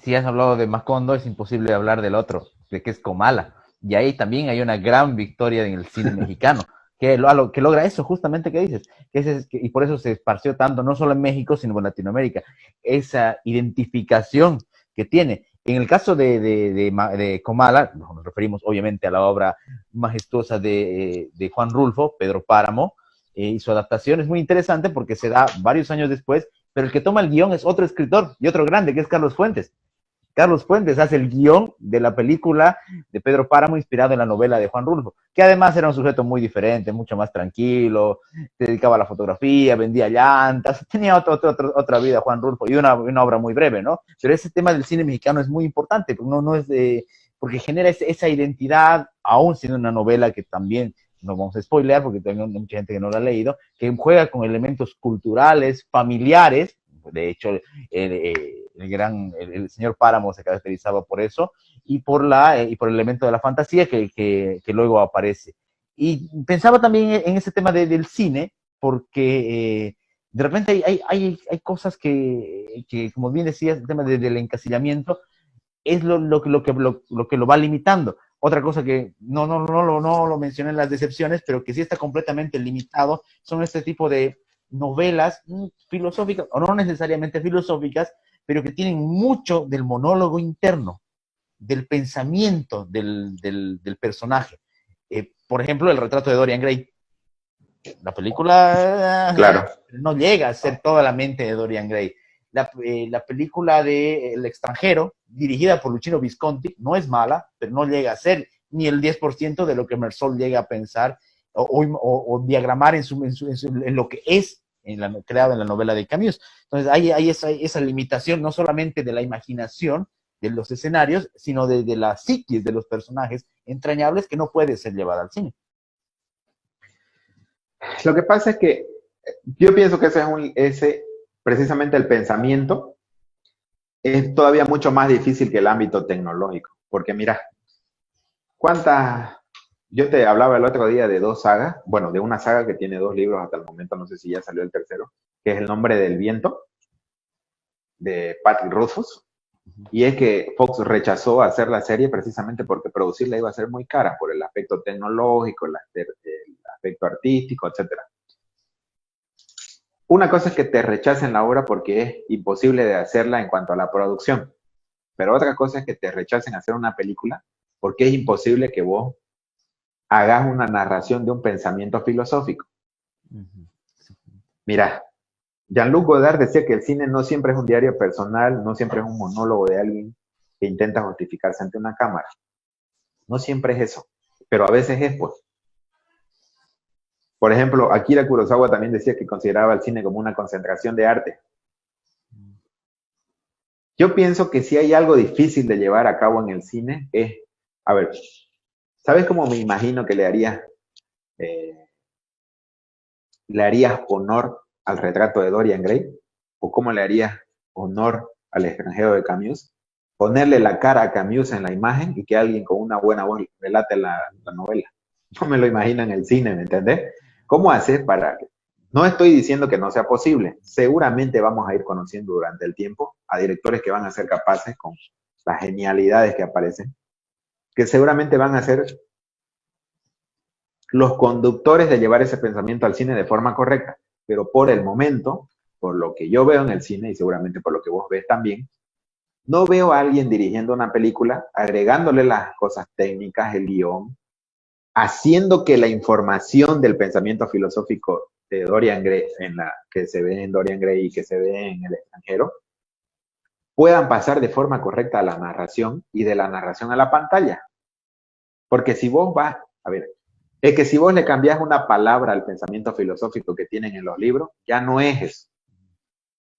Si has hablado de Macondo, es imposible hablar del otro, de que es Comala. Y ahí también hay una gran victoria en el cine mexicano, que logra eso justamente que dices. Y por eso se esparció tanto, no solo en México, sino en Latinoamérica. Esa identificación que tiene. En el caso de Comala, nos referimos obviamente a la obra majestuosa de Juan Rulfo, Pedro Páramo, y su adaptación es muy interesante porque se da varios años después, pero el que toma el guión es otro escritor y otro grande, que es Carlos Fuentes. Carlos Fuentes hace el guión de la película de Pedro Páramo inspirado en la novela de Juan Rulfo, que además era un sujeto muy diferente, mucho más tranquilo, se dedicaba a la fotografía, vendía llantas, tenía otra vida Juan Rulfo y una obra muy breve, ¿no? Pero ese tema del cine mexicano es muy importante, no es porque genera esa identidad, aún siendo una novela que también no vamos a spoilear porque tengo mucha gente que no la ha leído, que juega con elementos culturales, familiares. De hecho, el señor Páramo se caracterizaba por eso y por el elemento de la fantasía que luego aparece. Y pensaba también en ese tema del cine, porque de repente hay cosas que, como bien decías, el tema del encasillamiento es lo que lo va limitando. Otra cosa que no lo mencioné en las decepciones, pero que sí está completamente limitado, son este tipo de novelas filosóficas, o no necesariamente filosóficas, pero que tienen mucho del monólogo interno, del pensamiento del personaje. Por ejemplo, el retrato de Dorian Gray. La película Claro. no llega a ser toda la mente de Dorian Gray. La película de El extranjero, dirigida por Luchino Visconti, no es mala, pero no llega a ser ni el 10% de lo que Mersol llega a pensar o diagramar en lo que es creado en la novela de Camus. Entonces hay esa limitación no solamente de la imaginación de los escenarios, sino de la psiquis de los personajes entrañables que no puede ser llevada al cine. Lo que pasa es que yo pienso que ese precisamente el pensamiento es todavía mucho más difícil que el ámbito tecnológico. Porque mira, yo te hablaba el otro día de dos sagas, bueno, de una saga que tiene 2 libros hasta el momento, no sé si ya salió el tercero, que es El nombre del viento, de Patrick Rothfuss. Y es que Fox rechazó hacer la serie precisamente porque producirla iba a ser muy cara por el aspecto tecnológico, el aspecto artístico, etcétera. Una cosa es que te rechacen la obra porque es imposible de hacerla en cuanto a la producción, pero otra cosa es que te rechacen hacer una película porque es imposible que vos hagas una narración de un pensamiento filosófico. Mira, Jean-Luc Godard decía que el cine no siempre es un diario personal, no siempre es un monólogo de alguien que intenta justificarse ante una cámara. No siempre es eso, pero a veces es, pues. Por ejemplo, Akira Kurosawa también decía que consideraba el cine como una concentración de arte. Yo pienso que si hay algo difícil de llevar a cabo en el cine es, a ver, ¿sabes cómo me imagino que le harías honor al retrato de Dorian Gray? ¿O cómo le harías honor al extranjero de Camus? Ponerle la cara a Camus en la imagen y que alguien con una buena voz relate la novela. No me lo imagino en el cine, ¿me entendés? ¿Cómo haces para...? No estoy diciendo que no sea posible. Seguramente vamos a ir conociendo durante el tiempo a directores que van a ser capaces con las genialidades que aparecen, que seguramente van a ser los conductores de llevar ese pensamiento al cine de forma correcta. Pero por el momento, por lo que yo veo en el cine y seguramente por lo que vos ves también, no veo a alguien dirigiendo una película, agregándole las cosas técnicas, el guión, haciendo que la información del pensamiento filosófico de Dorian Gray, que se ve en Dorian Gray y que se ve en El extranjero, puedan pasar de forma correcta a la narración y de la narración a la pantalla. Porque si vos vas, a ver, es que si vos le cambiás una palabra al pensamiento filosófico que tienen en los libros, ya no es eso.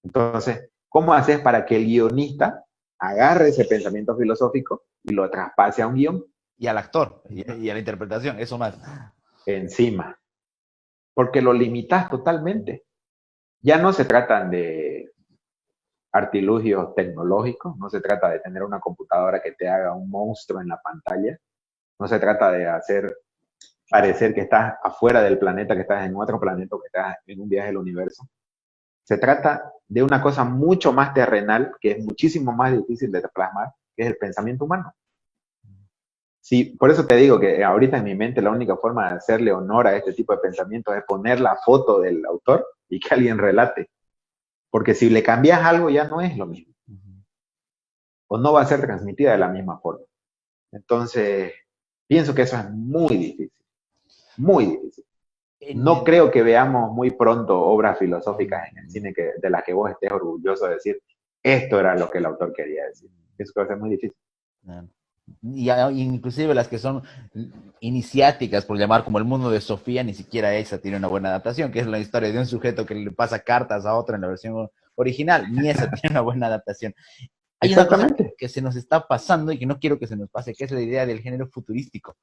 Entonces, ¿cómo haces para que el guionista agarre ese pensamiento filosófico y lo traspase a un guión? Y al actor, y a la interpretación, eso más. Encima. Porque lo limitas totalmente. Ya no se tratan de artilugios tecnológicos, no se trata de tener una computadora que te haga un monstruo en la pantalla, no se trata de hacer parecer que estás afuera del planeta, que estás en otro planeta, que estás en un viaje del universo. Se trata de una cosa mucho más terrenal, que es muchísimo más difícil de plasmar, que es el pensamiento humano. Sí, por eso te digo que ahorita en mi mente la única forma de hacerle honor a este tipo de pensamientos es poner la foto del autor y que alguien relate. Porque si le cambias algo ya no es lo mismo. O no va a ser transmitida de la misma forma. Entonces, pienso que eso es muy difícil. Muy difícil. No creo que veamos muy pronto obras filosóficas en el cine de las que vos estés orgulloso de decir, esto era lo que el autor quería decir. Eso va a ser muy difícil. Y inclusive las que son iniciáticas, por llamar, como El mundo de Sofía, ni siquiera esa tiene una buena adaptación, que es la historia de un sujeto que le pasa cartas a otro en la versión original, ni esa tiene una buena adaptación. Hay una cosa que se nos está pasando y que no quiero que se nos pase, que es la idea del género futurístico.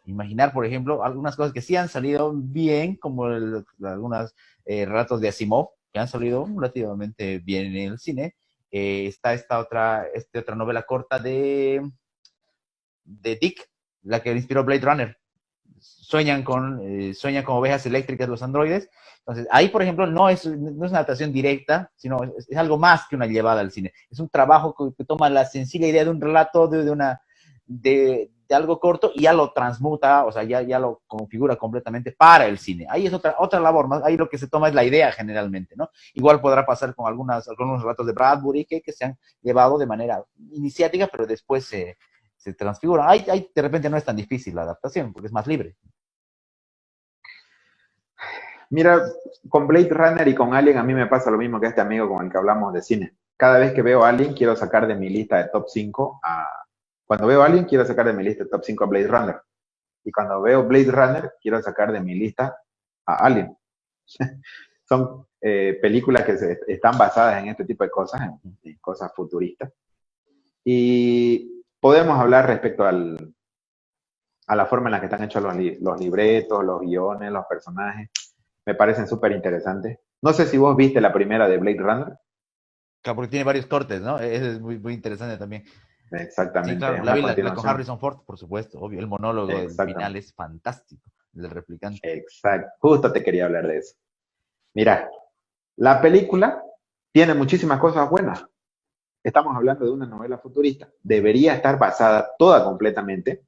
Imaginar, por ejemplo, algunas cosas que sí han salido bien, como algunos relatos de Asimov, que han salido relativamente bien en el cine. Está esta otra novela corta de Dick, la que inspiró Blade Runner. Sueñan con ovejas eléctricas los androides. Entonces, ahí, por ejemplo, no es una adaptación directa, sino es algo más que una llevada al cine. Es un trabajo que toma la sencilla idea de un relato, de algo corto, y ya lo transmuta, o sea, ya lo configura completamente para el cine. Ahí es otra labor, ¿no? Ahí lo que se toma es la idea generalmente, ¿no? Igual podrá pasar con algunos relatos de Bradbury que se han llevado de manera iniciática, pero después se transfiguran. Ahí de repente no es tan difícil la adaptación, porque es más libre. Mira, con Blade Runner y con Alien a mí me pasa lo mismo que a este amigo con el que hablamos de cine. Cada vez que veo Alien quiero sacar de mi lista de top 5 Cuando veo Alien quiero sacar de mi lista de top 5 a Blade Runner. Y cuando veo Blade Runner quiero sacar de mi lista a Alien. Son películas que están basadas en este tipo de cosas, en cosas futuristas. Y podemos hablar respecto a la forma en la que están hechos los libretos, los guiones, los personajes. Me parecen súper interesantes. No sé si vos viste la primera de Blade Runner. Claro, porque tiene varios cortes, ¿no? Eso es muy, muy interesante también. Exactamente. Sí, claro, la con Harrison Ford, por supuesto, obvio. El monólogo del final es fantástico, el del replicante. Exacto. Justo te quería hablar de eso. Mira, la película tiene muchísimas cosas buenas. Estamos hablando de una novela futurista. Debería estar basada toda completamente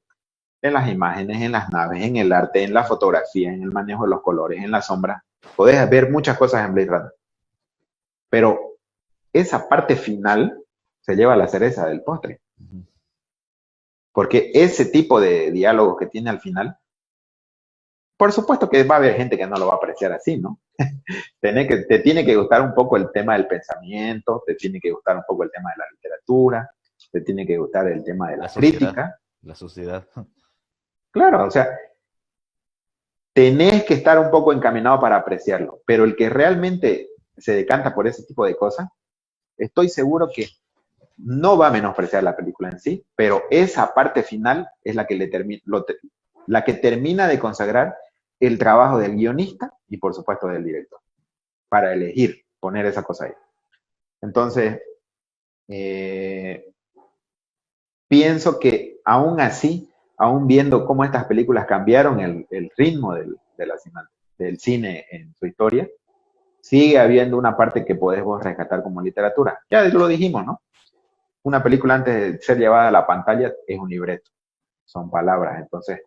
en las imágenes, en las naves, en el arte, en la fotografía, en el manejo de los colores, en la sombra. Podés ver muchas cosas en Blade Runner. Pero esa parte final se lleva la cereza del postre. Porque ese tipo de diálogos que tiene al final, por supuesto que va a haber gente que no lo va a apreciar así, ¿no? Te tiene que gustar un poco el tema del pensamiento, te tiene que gustar un poco el tema de la literatura, te tiene que gustar el tema de la crítica. La sociedad. Claro, o sea, tenés que estar un poco encaminado para apreciarlo, pero el que realmente se decanta por ese tipo de cosas, estoy seguro que no va a menospreciar la película en sí, pero esa parte final es la que la que termina de consagrar el trabajo del guionista y por supuesto del director, para elegir poner esa cosa ahí. Entonces, pienso que aún así, aún viendo cómo estas películas cambiaron el ritmo de del cine en su historia, sigue habiendo una parte que podés vos rescatar como literatura. Ya lo dijimos, ¿no? Una película antes de ser llevada a la pantalla es un libreto, son palabras, entonces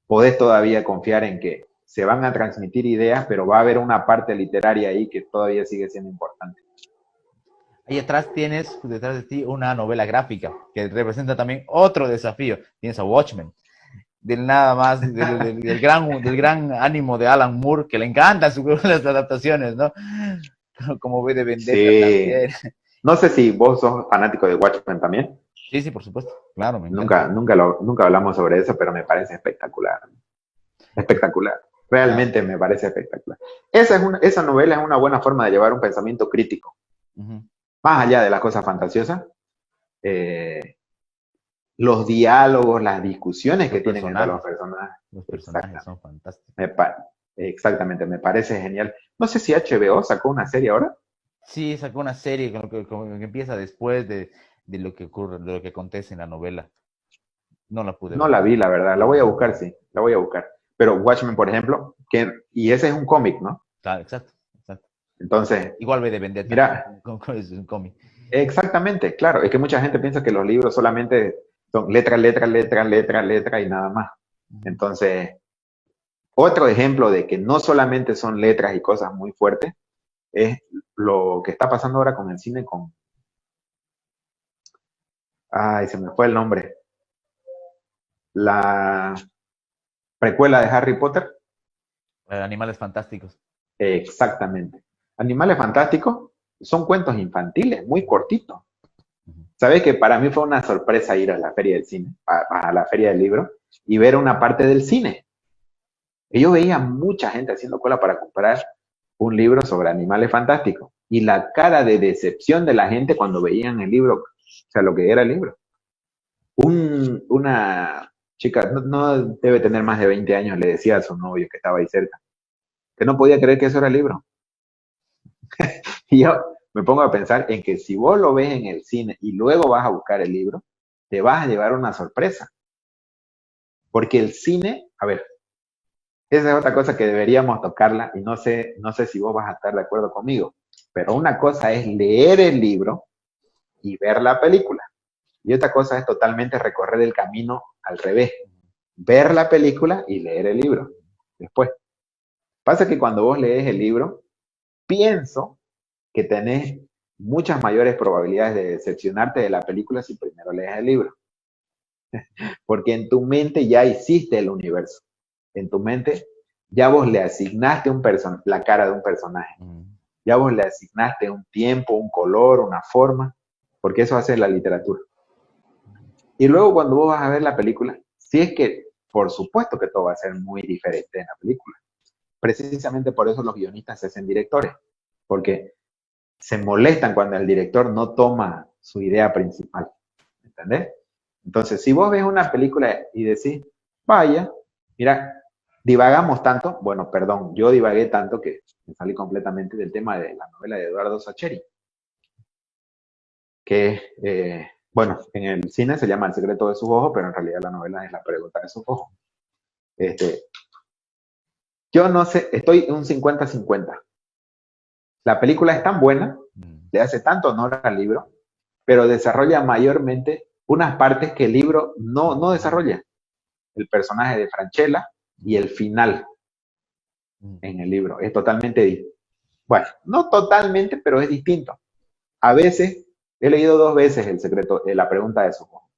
podés todavía confiar en que se van a transmitir ideas, pero va a haber una parte literaria ahí que todavía sigue siendo importante. Ahí atrás tienes, detrás de ti, una novela gráfica que representa también otro desafío. Tienes a Watchmen, del nada más, del gran ánimo de Alan Moore, que le encantan las adaptaciones, ¿no? Como ve de Vendetta Sí. también. No sé si vos sos fanático de Watchmen también. Sí, sí, por supuesto. Claro, me encanta. Nunca hablamos sobre eso, pero me parece espectacular. Espectacular. Realmente me parece espectacular. Esa novela es una buena forma de llevar un pensamiento crítico. Uh-huh. Más allá de las cosas fantasiosas, los diálogos, las discusiones que tienen entre los personajes. Los personajes son fantásticos. Exactamente, me parece genial. No sé si HBO sacó una serie ahora. Sí, sacó una serie como que empieza después de lo que ocurre, de lo que acontece en la novela. No la pude No ver. la vi, la verdad. La voy a buscar, sí. La voy a buscar. Pero Watchmen, por ejemplo, y ese es un cómic, ¿no? Claro, exacto. Entonces, igual ve de Vendetta. Mira, es un cómic. Exactamente, claro. Es que mucha gente piensa que los libros solamente son letra, letra, letra, letra, letra y nada más. Entonces, otro ejemplo de que no solamente son letras y cosas muy fuertes es lo que está pasando ahora con el cine Ay, se me fue el nombre. La precuela de Harry Potter. Animales fantásticos. Exactamente. Animales fantásticos son cuentos infantiles, muy cortitos. ¿Sabes que para mí fue una sorpresa ir a la feria del cine, a la feria del libro, y ver una parte del cine? Y yo veía mucha gente haciendo cola para comprar un libro sobre animales fantásticos. Y la cara de decepción de la gente cuando veían el libro, o sea, lo que era el libro. Una chica, no debe tener más de 20 años, le decía a su novio que estaba ahí cerca, que no podía creer que eso era el libro. Y yo me pongo a pensar en que si vos lo ves en el cine y luego vas a buscar el libro, te vas a llevar una sorpresa. Porque el cine, a ver, esa es otra cosa que deberíamos tocarla y no sé si vos vas a estar de acuerdo conmigo, pero una cosa es leer el libro y ver la película. Y otra cosa es totalmente recorrer el camino al revés. Ver la película y leer el libro después. Pasa que cuando vos lees el libro, pienso que tenés muchas mayores probabilidades de decepcionarte de la película si primero lees el libro. Porque en tu mente ya hiciste el universo. En tu mente ya vos le asignaste la cara de un personaje. Ya vos le asignaste un tiempo, un color, una forma, porque eso hace la literatura. Y luego cuando vos vas a ver la película, si es que, por supuesto que todo va a ser muy diferente en la película. Precisamente por eso los guionistas se hacen directores, porque se molestan cuando el director no toma su idea principal. ¿Entendés? Entonces, si vos ves una película y decís, vaya, mira, divagamos tanto, bueno, perdón, yo divagué tanto que me salí completamente del tema de la novela de Eduardo Sacheri, que, bueno, en el cine se llama El secreto de sus ojos, pero en realidad la novela es La pregunta de sus ojos. Yo no sé, estoy un 50-50. La película es tan buena, le hace tanto honor al libro, pero desarrolla mayormente unas partes que el libro no desarrolla. El personaje de Franchella y el final en el libro es totalmente, bueno, no totalmente, pero es distinto. A veces, he leído 2 veces El secreto, La pregunta de sus ojos.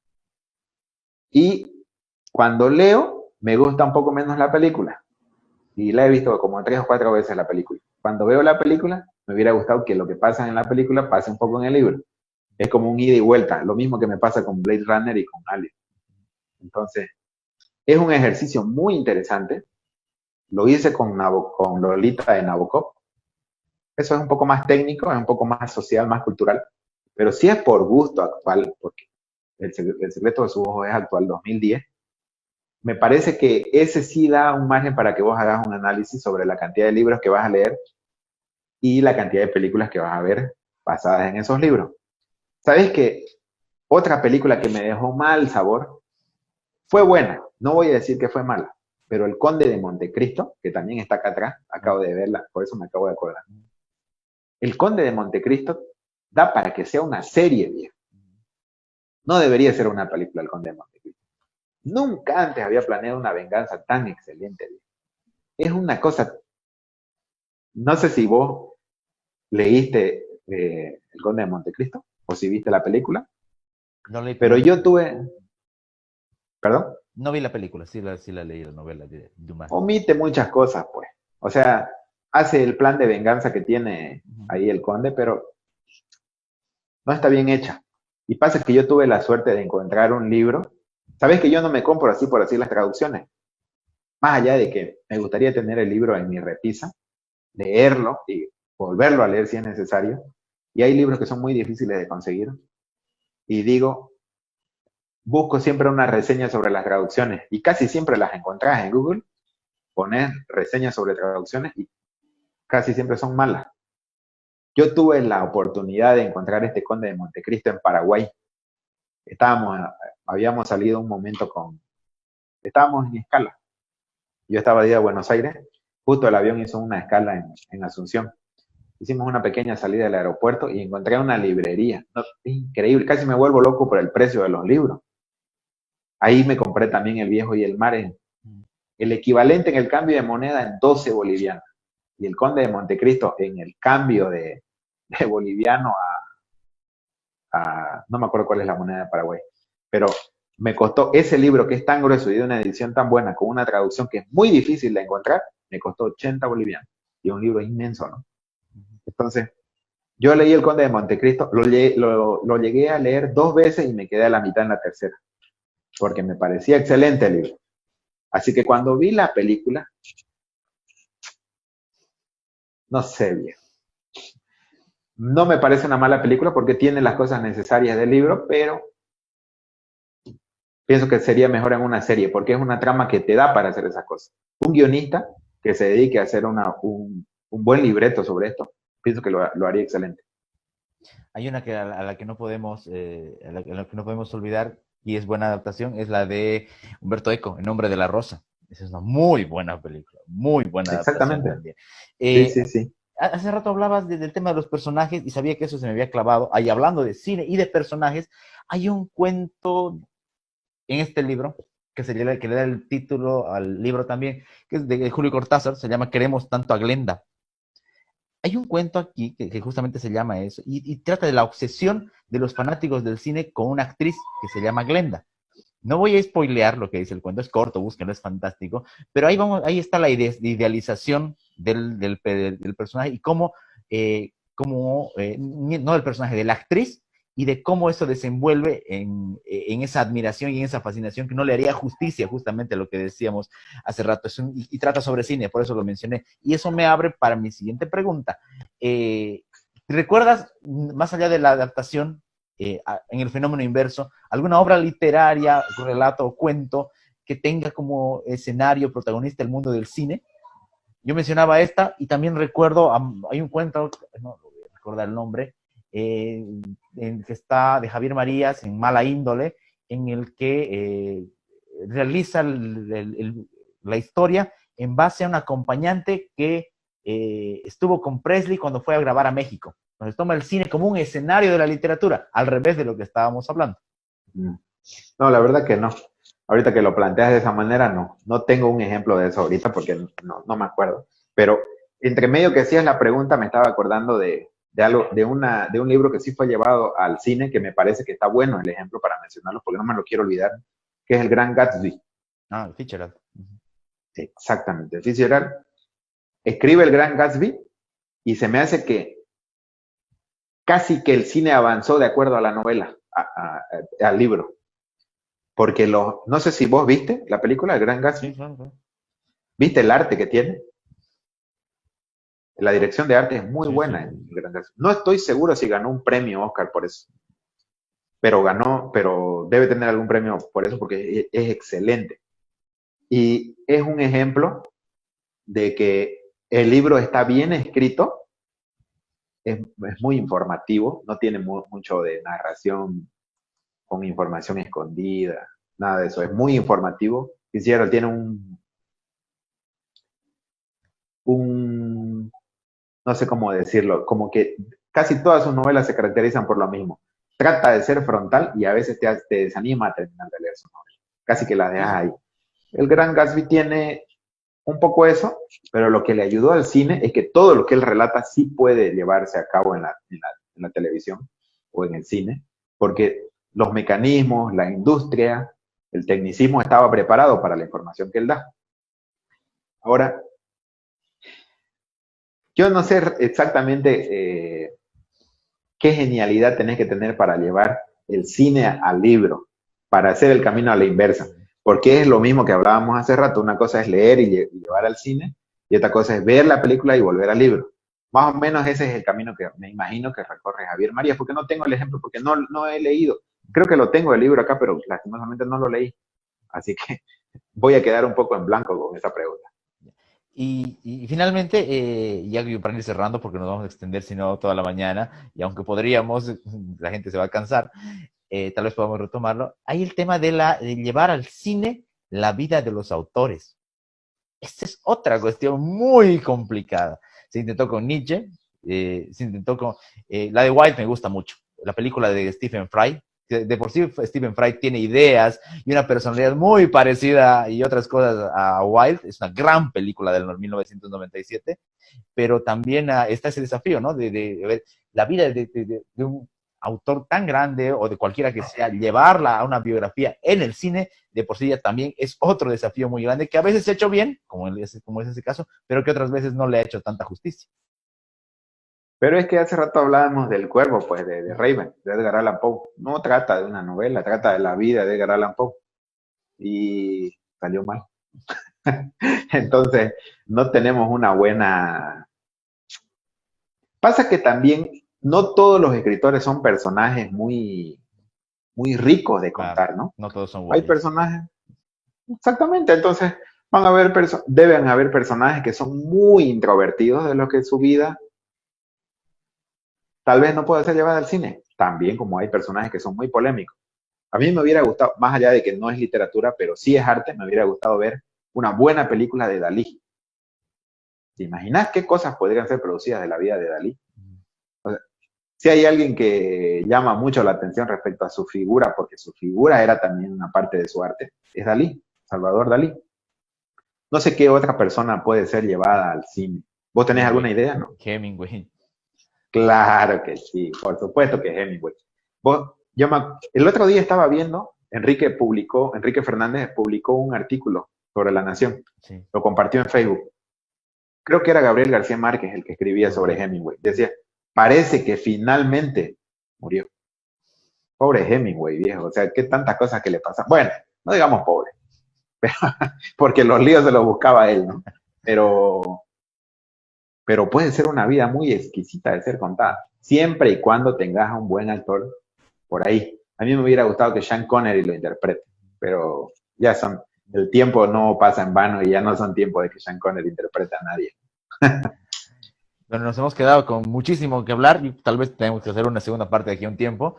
Y cuando leo, me gusta un poco menos la película. Y la he visto como 3 o 4 veces la película. Cuando veo la película, me hubiera gustado que lo que pasa en la película pase un poco en el libro. Es como un ida y vuelta, lo mismo que me pasa con Blade Runner y con Alien. Entonces, es un ejercicio muy interesante. Lo hice con Lolita de Nabokov. Eso es un poco más técnico, es un poco más social, más cultural. Pero si es por gusto actual, porque el secreto de sus ojos es actual, 2010, me parece que ese sí da un margen para que vos hagas un análisis sobre la cantidad de libros que vas a leer y la cantidad de películas que vas a ver basadas en esos libros. ¿Sabes qué? Otra película que me dejó mal sabor fue buena, no voy a decir que fue mala, Pero El Conde de Montecristo, que también está acá atrás, acabo de verla, por eso me acabo de acordar. El Conde de Montecristo da para que sea una serie, viejo. No debería ser una película El Conde de Montecristo. Nunca antes había planeado una venganza tan excelente, viejo. Es una cosa, no sé si vos leíste El Conde de Montecristo o si viste la película, No leí, pero yo tuve, perdón, no vi la película, sí la leí, la novela de Dumas. omite muchas cosas, pues. O sea, hace el plan de venganza que tiene Ujú. ahí el conde, pero no está bien hecha. Y pasa que yo tuve la suerte de encontrar un libro. Sabes que yo no me compro así por así las traducciones. Más allá de que me gustaría tener el libro en mi repisa, leerlo y volverlo a leer si es necesario. Y hay libros que son muy difíciles de conseguir. Y digo, busco siempre una reseña sobre las traducciones. Y casi siempre las encontrás en Google. Pones reseñas sobre traducciones y casi siempre son malas. Yo tuve la oportunidad de encontrar este Conde de Montecristo en Paraguay. Estábamos, habíamos salido un momento estábamos en escala. Yo estaba de ida a Buenos Aires, justo el avión hizo una escala en Asunción. Hicimos una pequeña salida del aeropuerto y encontré una librería. No, increíble, casi me vuelvo loco por el precio de los libros. Ahí me compré también El Viejo y el Mar, el equivalente en el cambio de moneda en 12 bolivianos. Y el Conde de Montecristo en el cambio de boliviano no me acuerdo cuál es la moneda de Paraguay, pero me costó ese libro que es tan grueso y de una edición tan buena, con una traducción que es muy difícil de encontrar, me costó 80 bolivianos. Y es un libro inmenso, ¿no? Entonces, yo leí El Conde de Montecristo, lo llegué a leer 2 veces y me quedé a la mitad en la tercera, porque me parecía excelente el libro. Así que cuando vi la película, no sé bien. No me parece una mala película porque tiene las cosas necesarias del libro, pero pienso que sería mejor en una serie, porque es una trama que te da para hacer esas cosas. Un guionista que se dedique a hacer un buen libreto sobre esto, pienso que lo haría excelente. Hay una que a la que no podemos, a la que no podemos olvidar y es buena adaptación, es la de Humberto Eco, En Nombre de la Rosa. Esa es una muy buena película, muy buena adaptación Exactamente. también. Sí, Eh, sí, sí. Hace rato hablabas del tema de los personajes y sabía que eso se me había clavado. Ahí hablando de cine y de personajes, hay un cuento en este libro que que le da el título al libro también, que es de Julio Cortázar, se llama Queremos tanto a Glenda. Hay un cuento aquí que justamente se llama eso y trata de la obsesión de los fanáticos del cine con una actriz que se llama Glenda. No voy a spoilear lo que dice el cuento, es corto, búsquenlo, es fantástico, pero ahí está la idealización del personaje y no del personaje, de la actriz, y de cómo eso desenvuelve en esa admiración y en esa fascinación que no le haría justicia justamente a lo que decíamos hace rato. Y trata sobre cine, por eso lo mencioné. Y eso me abre para mi siguiente pregunta. ¿Recuerdas, más allá de la adaptación, en el fenómeno inverso, alguna obra literaria, relato o cuento que tenga como escenario protagonista el mundo del cine? Yo mencionaba esta y también recuerdo, hay un cuento, no voy a recordar el nombre, que está de Javier Marías en Mala Índole, en el que realiza la historia en base a un acompañante que estuvo con Presley cuando fue a grabar a México. Entonces toma el cine como un escenario de la literatura, al revés de lo que estábamos hablando. No, la verdad que no. Ahorita que lo planteas de esa manera, no. No tengo un ejemplo de eso ahorita porque no me acuerdo. Pero entre medio que hacías la pregunta, me estaba acordando de algo, de un libro que sí fue llevado al cine, que me parece que está bueno el ejemplo para mencionarlo, porque no me lo quiero olvidar, que es El Gran Gatsby. Ah, Fitzgerald. Exactamente. Fitzgerald escribe El Gran Gatsby y se me hace que casi que el cine avanzó de acuerdo a la novela, al libro. Porque no sé si vos viste la película, El Gran Gatsby. Sí, claro. ¿Viste el arte que tiene? La dirección de arte es muy Sí, sí. buena en El Gran Gatsby. No estoy seguro si ganó un premio Oscar por eso, pero debe tener algún premio por eso porque es excelente. Y es un ejemplo de que el libro está bien escrito, es muy informativo, no tiene mucho de narración con información escondida, nada de eso, es muy informativo. Fitzgerald tiene no sé cómo decirlo, como que casi todas sus novelas se caracterizan por lo mismo. Trata de ser frontal y a veces te desanima a terminar de leer su novela. Casi que la dejas ahí. El Gran Gatsby tiene un poco eso, pero lo que le ayudó al cine es que todo lo que él relata sí puede llevarse a cabo en la televisión o en el cine, porque los mecanismos, la industria, el tecnicismo estaba preparado para la información que él da. Ahora, yo no sé exactamente qué genialidad tenés que tener para llevar el cine al libro, para hacer el camino a la inversa. Porque es lo mismo que hablábamos hace rato. Una cosa es leer y llevar al cine, y otra cosa es ver la película y volver al libro. Más o menos ese es el camino que me imagino que recorre Javier Marías, porque no tengo el ejemplo, porque no he leído. Creo que lo tengo el libro acá, pero lastimosamente no lo leí. Así que voy a quedar un poco en blanco con esa pregunta. Y finalmente, ya para ir cerrando, porque nos vamos a extender si no toda la mañana, y aunque podríamos, la gente se va a cansar, tal vez podamos retomarlo. Hay el tema de llevar al cine la vida de los autores. Esta es otra cuestión muy complicada. Se intentó con Nietzsche, se intentó con... la de Wilde me gusta mucho, la película de Stephen Fry. De por sí Stephen Fry tiene ideas y una personalidad muy parecida y otras cosas a Wilde. Es una gran película del 1997, pero también está ese desafío, ¿no? De ver la vida de un autor tan grande o de cualquiera que sea, llevarla a una biografía en el cine, de por sí ya también es otro desafío muy grande que a veces se ha hecho bien, como es ese caso, pero que otras veces no le ha hecho tanta justicia. Pero es que hace rato hablábamos del Cuervo, pues, de Raven, de Edgar Allan Poe. No trata de una novela, trata de la vida de Edgar Allan Poe. Y salió mal. Entonces, no tenemos una buena... Pasa que también no todos los escritores son personajes muy ricos de contar, Claro, ¿no? no todos son Hay buenos. personajes... Exactamente, entonces deben haber personajes que son muy introvertidos de lo que es su vida. Tal vez no pueda ser llevada al cine, también como hay personajes que son muy polémicos. A mí me hubiera gustado, más allá de que no es literatura, pero sí es arte, me hubiera gustado ver una buena película de Dalí. ¿Te imaginas qué cosas podrían ser producidas de la vida de Dalí? O sea, si hay alguien que llama mucho la atención respecto a su figura, porque su figura era también una parte de su arte, es Dalí, Salvador Dalí. No sé qué otra persona puede ser llevada al cine. ¿Vos tenés alguna idea, no? Hemingway. Claro que sí, por supuesto que es Hemingway. El otro día estaba viendo, Enrique Fernández publicó un artículo sobre La Nación, Sí. lo compartió en Facebook. Creo que era Gabriel García Márquez el que escribía sobre Hemingway. Decía, parece que finalmente murió. Pobre Hemingway, viejo, o sea, qué tantas cosas que le pasan. Bueno, no digamos pobre, porque los líos se los buscaba él, ¿no? Pero puede ser una vida muy exquisita de ser contada, siempre y cuando tengas a un buen actor por ahí. A mí me hubiera gustado que Sean Connery lo interprete, pero el tiempo no pasa en vano y ya no son tiempos de que Sean Connery interprete a nadie. Bueno, nos hemos quedado con muchísimo que hablar y tal vez tenemos que hacer una segunda parte de aquí a un tiempo,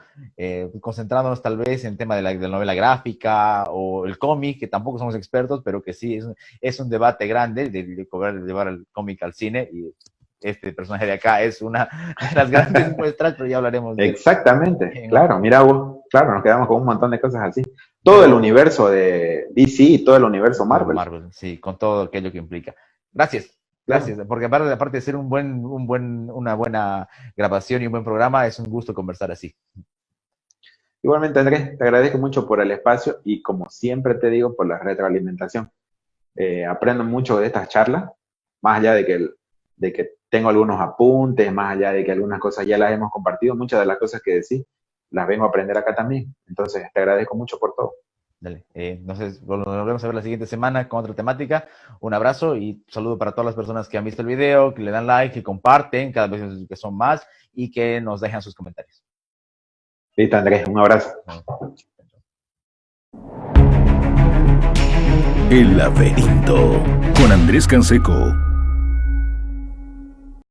concentrándonos tal vez en el tema de la novela gráfica o el cómic, que tampoco somos expertos, pero que sí es un debate grande de llevar el cómic al cine, y este personaje de acá es una de las grandes muestras, pero ya hablaremos de Exactamente, claro, mira vos, claro, nos quedamos con un montón de cosas así. Todo el universo de DC y todo el universo Marvel. Sí, con todo aquello que implica. Gracias. Gracias, porque aparte de ser una buena grabación y un buen programa, es un gusto conversar así. Igualmente, Andrés, te agradezco mucho por el espacio y, como siempre te digo, por la retroalimentación. Aprendo mucho de estas charlas, más allá de que tengo algunos apuntes, más allá de que algunas cosas ya las hemos compartido, muchas de las cosas que decís las vengo a aprender acá también. Entonces, te agradezco mucho por todo. Dale, nos volvemos a ver la siguiente semana con otra temática. Un abrazo y saludo para todas las personas que han visto el video, que le dan like, que comparten, cada vez que son más, y que nos dejan sus comentarios. Listo, Andrés, un abrazo. El laberinto con Andrés Canseco.